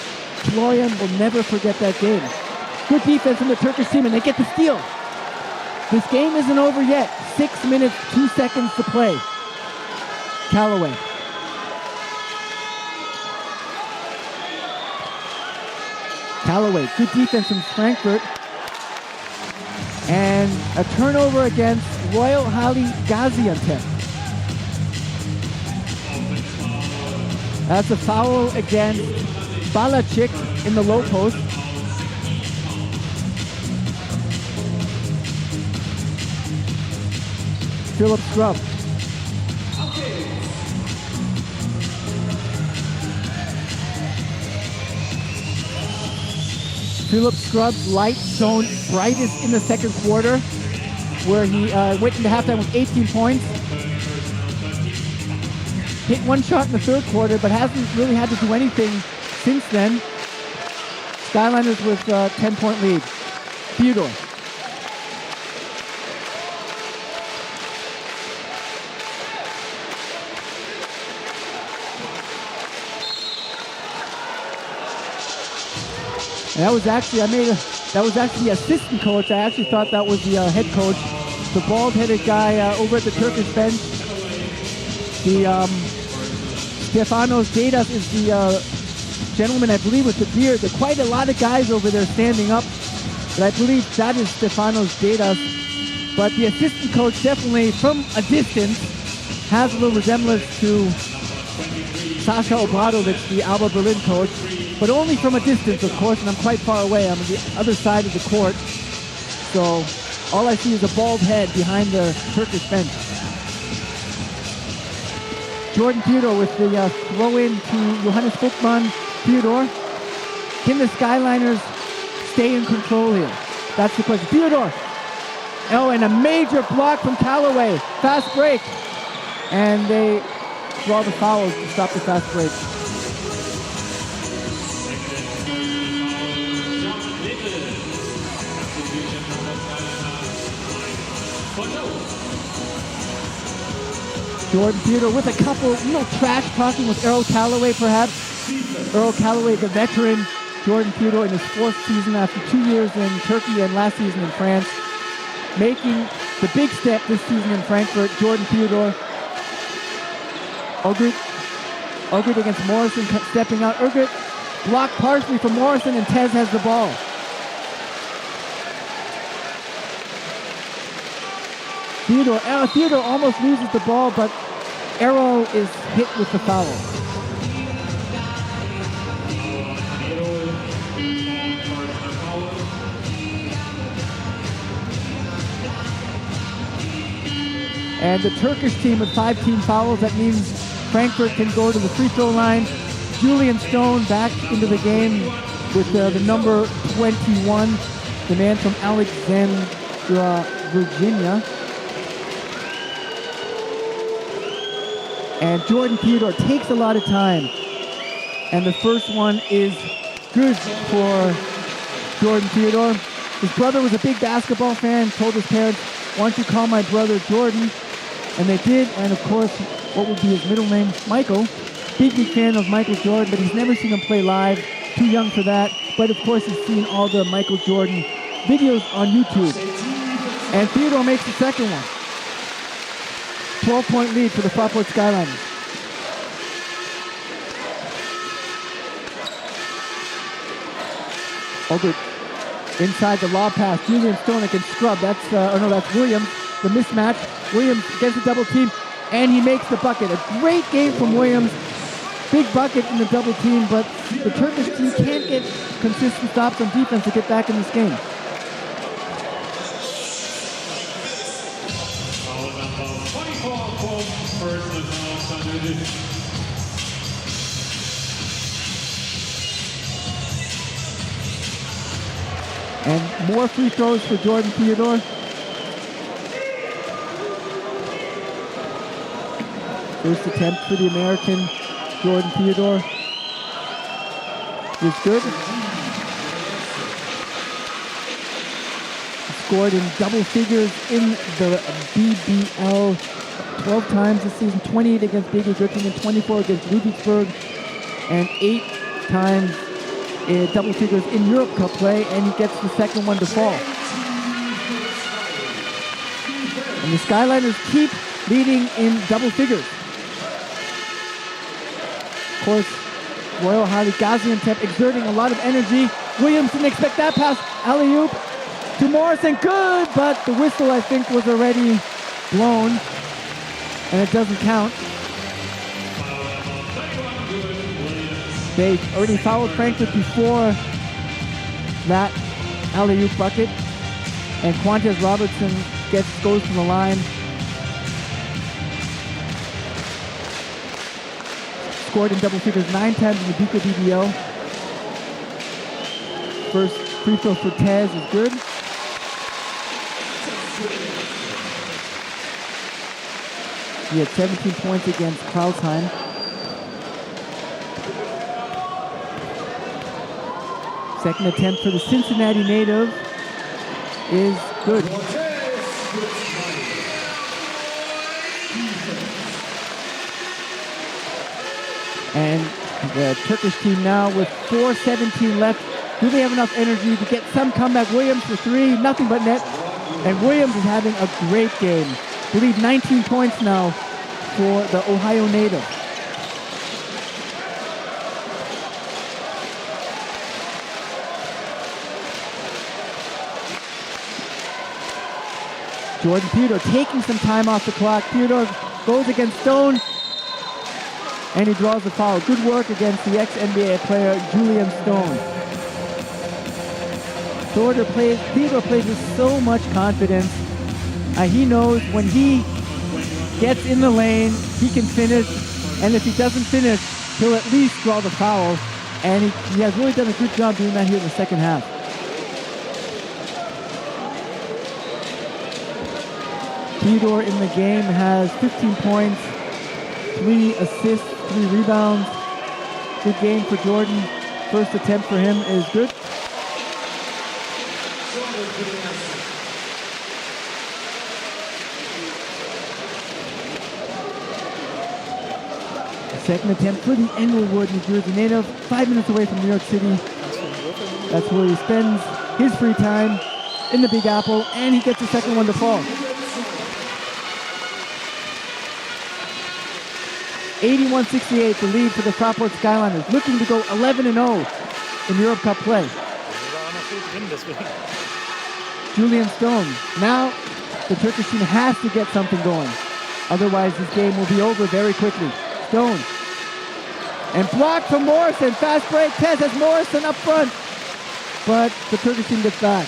Speaker 2: Florian will never forget that game. Good defense from the Turkish team, and they get the steal. This game isn't over yet. 6 minutes, 2 seconds to play. Calloway. Calloway, good defense from Frankfurt. And a turnover against Royal Hali Gaziantep. That's a foul against Balachik in the low post. Philip Scrub. Philip Scrub's light shone brightest in the second quarter, where he went into halftime with 18 points. Hit one shot in the third quarter, but hasn't really had to do anything since then. Skyliners with a 10-point lead. Theodore. And that was actually, that was actually the assistant coach. I actually thought that was the head coach. The bald-headed guy over at the Turkish bench. The Stefanos Dedas is the gentleman, I believe, with the beard. There are quite a lot of guys over there standing up. But I believe that is Stefanos Dedas. But the assistant coach definitely, from a distance, has a little resemblance to Sasha Obradovic, the Alba Berlin coach. But only from a distance, of course, and I'm quite far away. I'm on the other side of the court. So all I see is a bald head behind the Turkish bench. Jordan Theodore with the throw-in to Johannes Buchmann. Theodore, can the Skyliners stay in control here? That's the question. Theodore. Oh, and a major block from Callaway. Fast break. And they draw the fouls to stop the fast break. Jordan Theodore with a couple, trash talking with Earl Callaway perhaps. Earl Callaway, the veteran. Jordan Theodore in his fourth season after 2 years in Turkey and last season in France. Making the big step this season in Frankfurt. Jordan Theodore. Ogrid against Morrison stepping out. Ogrid blocked partially from Morrison, and Tez has the ball. Theodore almost loses the ball, but Arrow is hit with the foul. And the Turkish team with 5 team fouls. That means Frankfurt can go to the free throw line. Julian Stone back into the game with the number 21, the man from Alexandria, Virginia. And Jordan Theodore takes a lot of time. And the first one is good for Jordan Theodore. His brother was a big basketball fan, told his parents, "Why don't you call my brother Jordan?" And they did. And of course, what would be his middle name? Michael. Big fan of Michael Jordan, but he's never seen him play live. Too young for that. But of course, he's seen all the Michael Jordan videos on YouTube. And Theodore makes the second one. 12-point lead for the Fraport Skyliners. Ogrid inside the lob pass. Julian Stone against Scrub. That's Williams. The mismatch. Williams gets the double team, and he makes the bucket. A great game from Williams. Big bucket in the double team, but the Turkish team can't get consistent stops on defense to get back in this game. And more free throws for Jordan Theodore. First attempt for the American, Jordan Theodore, is good. He scored in double figures in the BBL 12 times this season, 28 against BG Göttingen, 24 against Ludwigsburg, and 8 times double figures in Europe Cup play, and he gets the second one to fall. And the Skyliners keep leading in double figures. Of course, Royal Hali Gaziantep exerting a lot of energy. Williams didn't expect that pass. Alley-oop. to Morrison, good, but the whistle, I think, was already blown, and it doesn't count. They already fouled Frankfurt before that alley-oop bucket, and Quantez Robertson goes to the line. Scored in double figures 9 times in the Duca DDL. First free throw for Tez is good. He had 17 points against Krausheim. Second attempt for the Cincinnati native is good. And the Turkish team now with 4:17 left. Do they have enough energy to get some comeback? Williams for three, nothing but net. And Williams is having a great game. We lead 19 points now for the Ohio native. Jordan Theodore taking some time off the clock. Theodore goes against Stone, and he draws the foul. Good work against the ex-NBA player Julian Stone. Theodore plays with so much confidence. He knows when he gets in the lane, he can finish, and if he doesn't finish, he'll at least draw the foul. And he has really done a good job doing that here in the second half. Theodore in the game has 15 points, 3 assists, 3 rebounds. Good game for Jordan. First attempt for him is good. Second attempt for the Englewood, New Jersey native, 5 minutes away from New York City. That's where he spends his free time, in the Big Apple, and he gets the second one to fall. 81-68, the lead for the Fraport Skyliners, looking to go 11-0 in Europe Cup play. Julian Stone. Now, the Turkish team has to get something going. Otherwise, this game will be over very quickly. Stone. And blocked from Morrison. Fast break. Tez has Morrison up front. But the Turkish team gets back.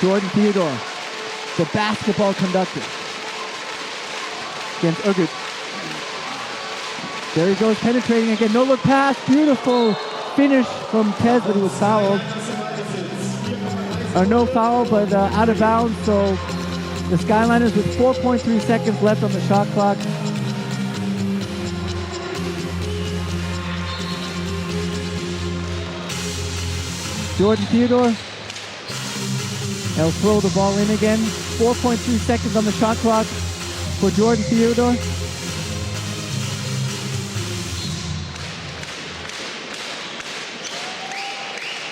Speaker 2: Jordan Theodore, the basketball conductor, against Urgut. There he goes, penetrating again. No look pass. Beautiful finish from Tez, but he was fouled. Or no foul, but out of bounds. So the Skyliners with 4.3 seconds left on the shot clock. Jordan Theodore. He'll throw the ball in again. 4.3 seconds on the shot clock for Jordan Theodore.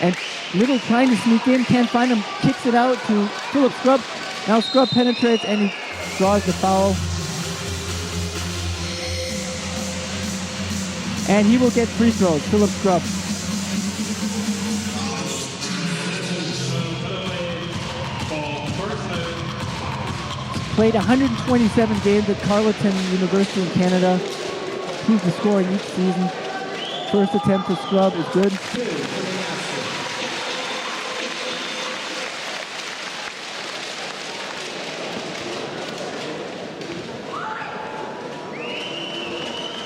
Speaker 2: And Little trying to sneak in, can't find him, kicks it out to Philip Scrub. Now Scrub penetrates and he draws the foul. And he will get free throws, Philip Scrub. Played 127 games at Carleton University in Canada. He's the scoring each season. First attempt for Scrub is good.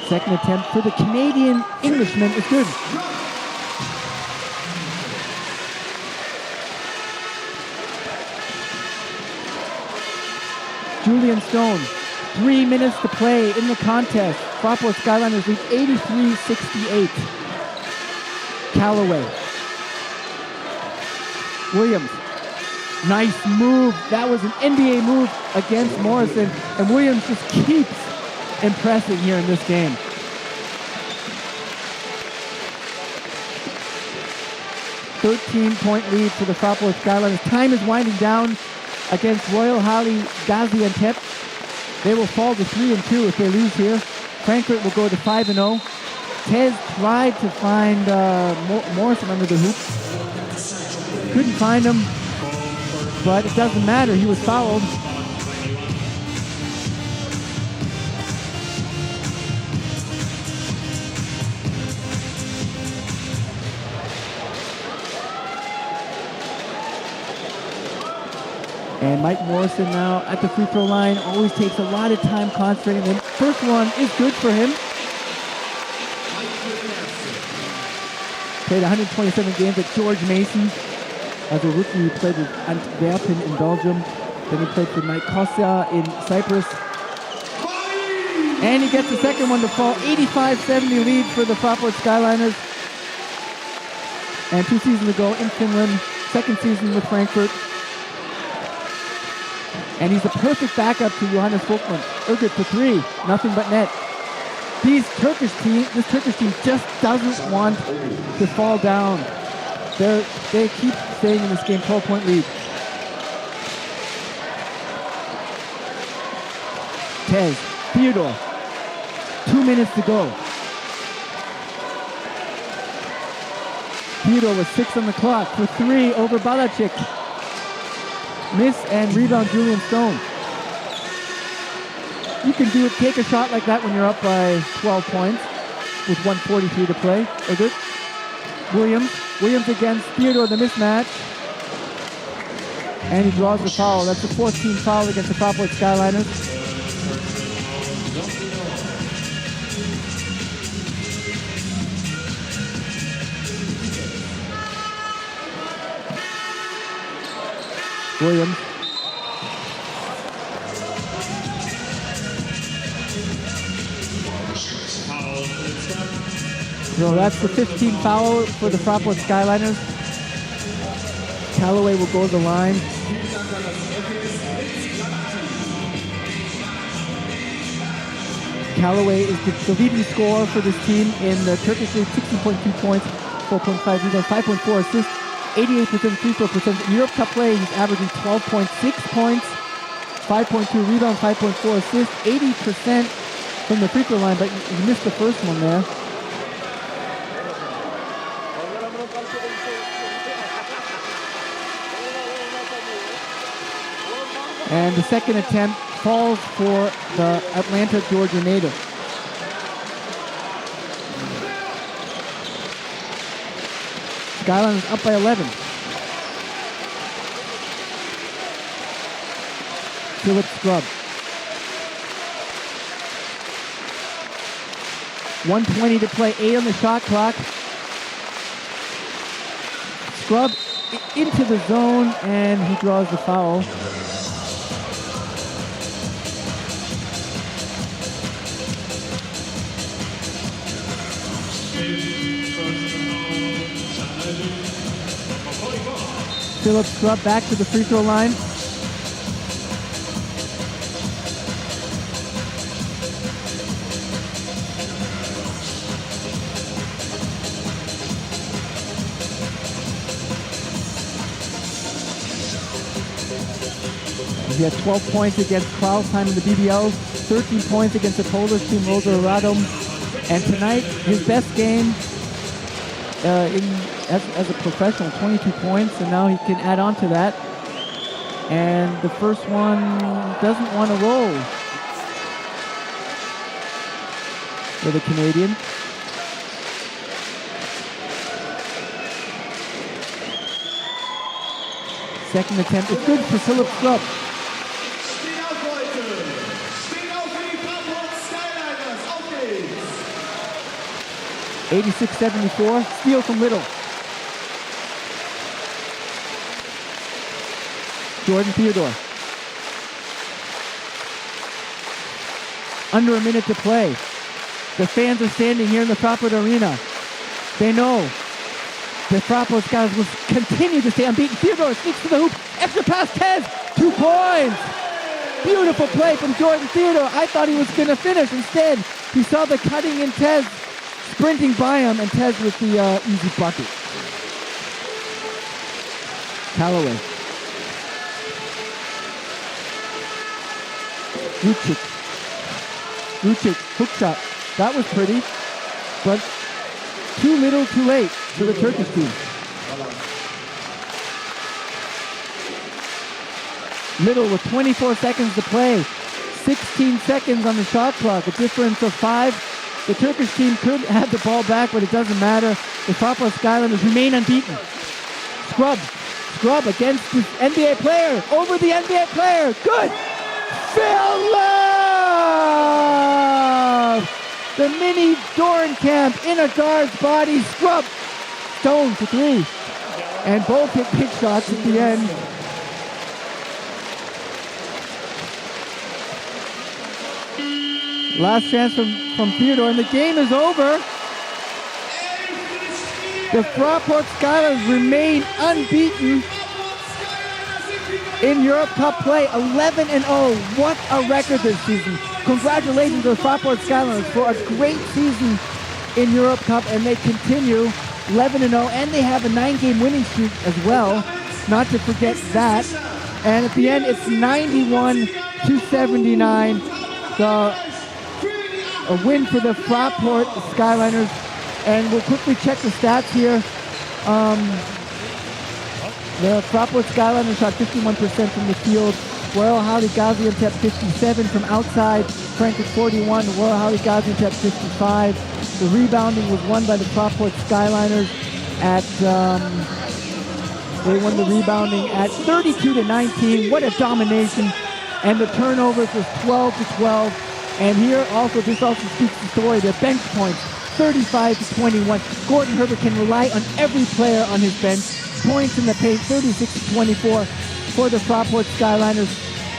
Speaker 2: Second attempt for the Canadian Englishman is good. Julian Stone, 3 minutes to play in the contest. Fraport Skyliners lead 83-68. Callaway. Williams, nice move. That was an NBA move against Morrison, and Williams just keeps impressing here in this game. .13 lead for the Fraport Skyliners. Time is winding down against Royal Hali Gaziantep. They will fall to 3-2 if they lose here. Frankfurt will go to 5-0. Tez tried to find Morrison under the hoop. Couldn't find him, but it doesn't matter. He was fouled. And Mike Morrison now at the free throw line always takes a lot of time concentrating. The first one is good for him. Played 127 games at George Mason. As a rookie, he played with Antwerpen in Belgium. Then he played for Nicosia in Cyprus. And he gets the second one to fall. 85-70 lead for the Fraport Skyliners. And 2 seasons ago in Finland, second season with Frankfurt. And he's the perfect backup to Johannes Vogtmann. Urgut for 3, nothing but net. This Turkish team just doesn't want to fall down. They keep staying in this game, 12-point lead. Tez, Theodore, 2 minutes to go. Theodore with 6 on the clock for 3 over Balachik. Miss and rebound Julian Stone. You can take a shot like that when you're up by 12 points with 1:43 to play. Good. Williams against Theodore, the mismatch. And he draws the foul. That's the 4th team foul against the Fraport Skyliners. Williams. So that's the 15th foul for the Fraport Skyliners. Callaway will go to the line. Callaway is the leading scorer for this team in the Turkish League, 16.2 points, 4.5 rebounds, 5.4 assists, 88% free throw percentage. In Europe Cup play, he's averaging 12.6 points, 5.2 rebounds, 5.4 assists, 80% from the free throw line, but he missed the first one there. And the second attempt falls for the Atlanta, Georgia native. Skyliners up by 11. Philip Scrub. 1:20 to play, 8 on the shot clock. Scrub into the zone, and he draws the foul. Philip Scrub back to the free throw line. He had 12 points against Krausheim in the BBL, 13 points against the Polish team, Rosa Radom. And tonight, his best game as a professional, 22 points, and now he can add on to that. And the first one doesn't want to roll for the Canadian. Second attempt is good for Philip Scrub. 86-74, steal from Little. Jordan Theodore. Under a minute to play. The fans are standing here in the Fraport Arena. They know the Fraport guys will continue to stay unbeaten. Theodore sneaks to the hoop. Extra pass, Tez. 2 points. Beautiful play from Jordan Theodore. I thought he was going to finish. Instead, he saw the cutting in Tez sprinting by him, and Tez with the easy bucket. Callaway. Ruchik, hook shot. That was pretty. but too little, too late for the Turkish team. Little with 24 seconds to play. 16 seconds on the shot clock, a difference of 5. The Turkish team could have the ball back, but it doesn't matter. The Fraport Skyliners remain unbeaten. Scrub against the NBA player, over the NBA player. Good! Phil Love! The mini Dorenkamp in a guard's body. Scrub! Stone to 3. And both hit big shots at the end. Last chance from Theodore, and the game is over. The Fraport Skyliners remain unbeaten in Europe Cup play, 11-0. What a record this season. Congratulations to the Fraport Skyliners for a great season in Europe Cup, and they continue 11-0, and they have a 9-game winning streak as well, not to forget that. And at the end, it's 91-79. A win for the Fraport Skyliners. And we'll quickly check the stats here. The Fraport Skyliners shot 51% from the field. Royal Hali Gaziantep 57 from outside. Frankfurt 41. Royal Hali Gaziantep 55. The rebounding was won by the Fraport Skyliners at they won the rebounding at 32-19. What a domination! And the turnovers was 12-12. And here also, this also speaks the story. Their bench points, 35-21. Gordon Herbert can rely on every player on his bench. Points in the paint, 36-24 for the Fraport Skyliners.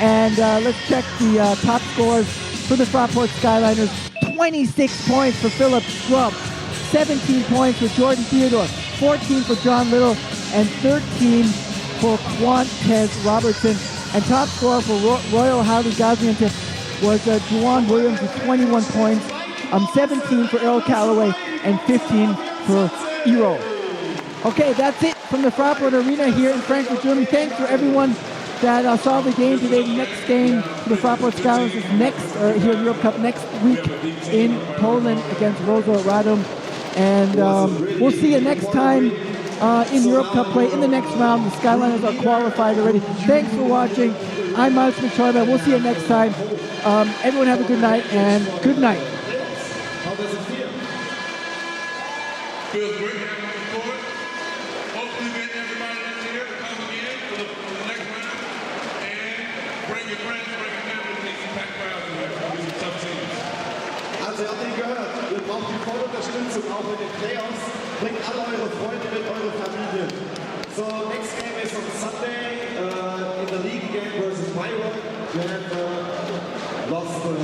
Speaker 2: And let's check the top scores for the Fraport Skyliners. 26 points for Philip Scrub, 17 points for Jordan Theodore, 14 for John Little, and 13 for Quantez Robertson. And top scorer for Royal Hali Gaziantep was Juwan Williams with 21 points, 17 for Earl Calloway, and 15 for Ero. Okay, that's it from the Fraport Arena here in Frankfurt, Germany. Thanks for everyone that saw the game today. The next game for the Fraport Skyliners is here in Europe Cup next week in Poland against Rosa Radom. And we'll see you next time in Europe Cup play in the next round. The Skyliners are qualified already. Thanks for watching. I'm Miles McCharba. We'll see you next time. Everyone have a good night, and good night.
Speaker 1: How does it feel?
Speaker 4: Feels great having on the court. Hopefully get everybody that's here to come again for the next round. And bring your friends, bring your family, and some packed crowds in here. It'll be some tough teams.
Speaker 1: Also, ihr habt ihn gehört, ihr braucht die volle Unterstützung auch in den Playoffs. Bringt alle eure Freunde mit, eure Familien. So, next game is on Sunday in the league game versus Bayreuth. You have lost the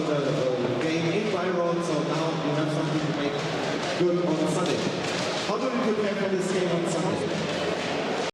Speaker 1: game in Bayreuth, so now you have something to make good on Sunday. How do you prepare for this game on Sunday?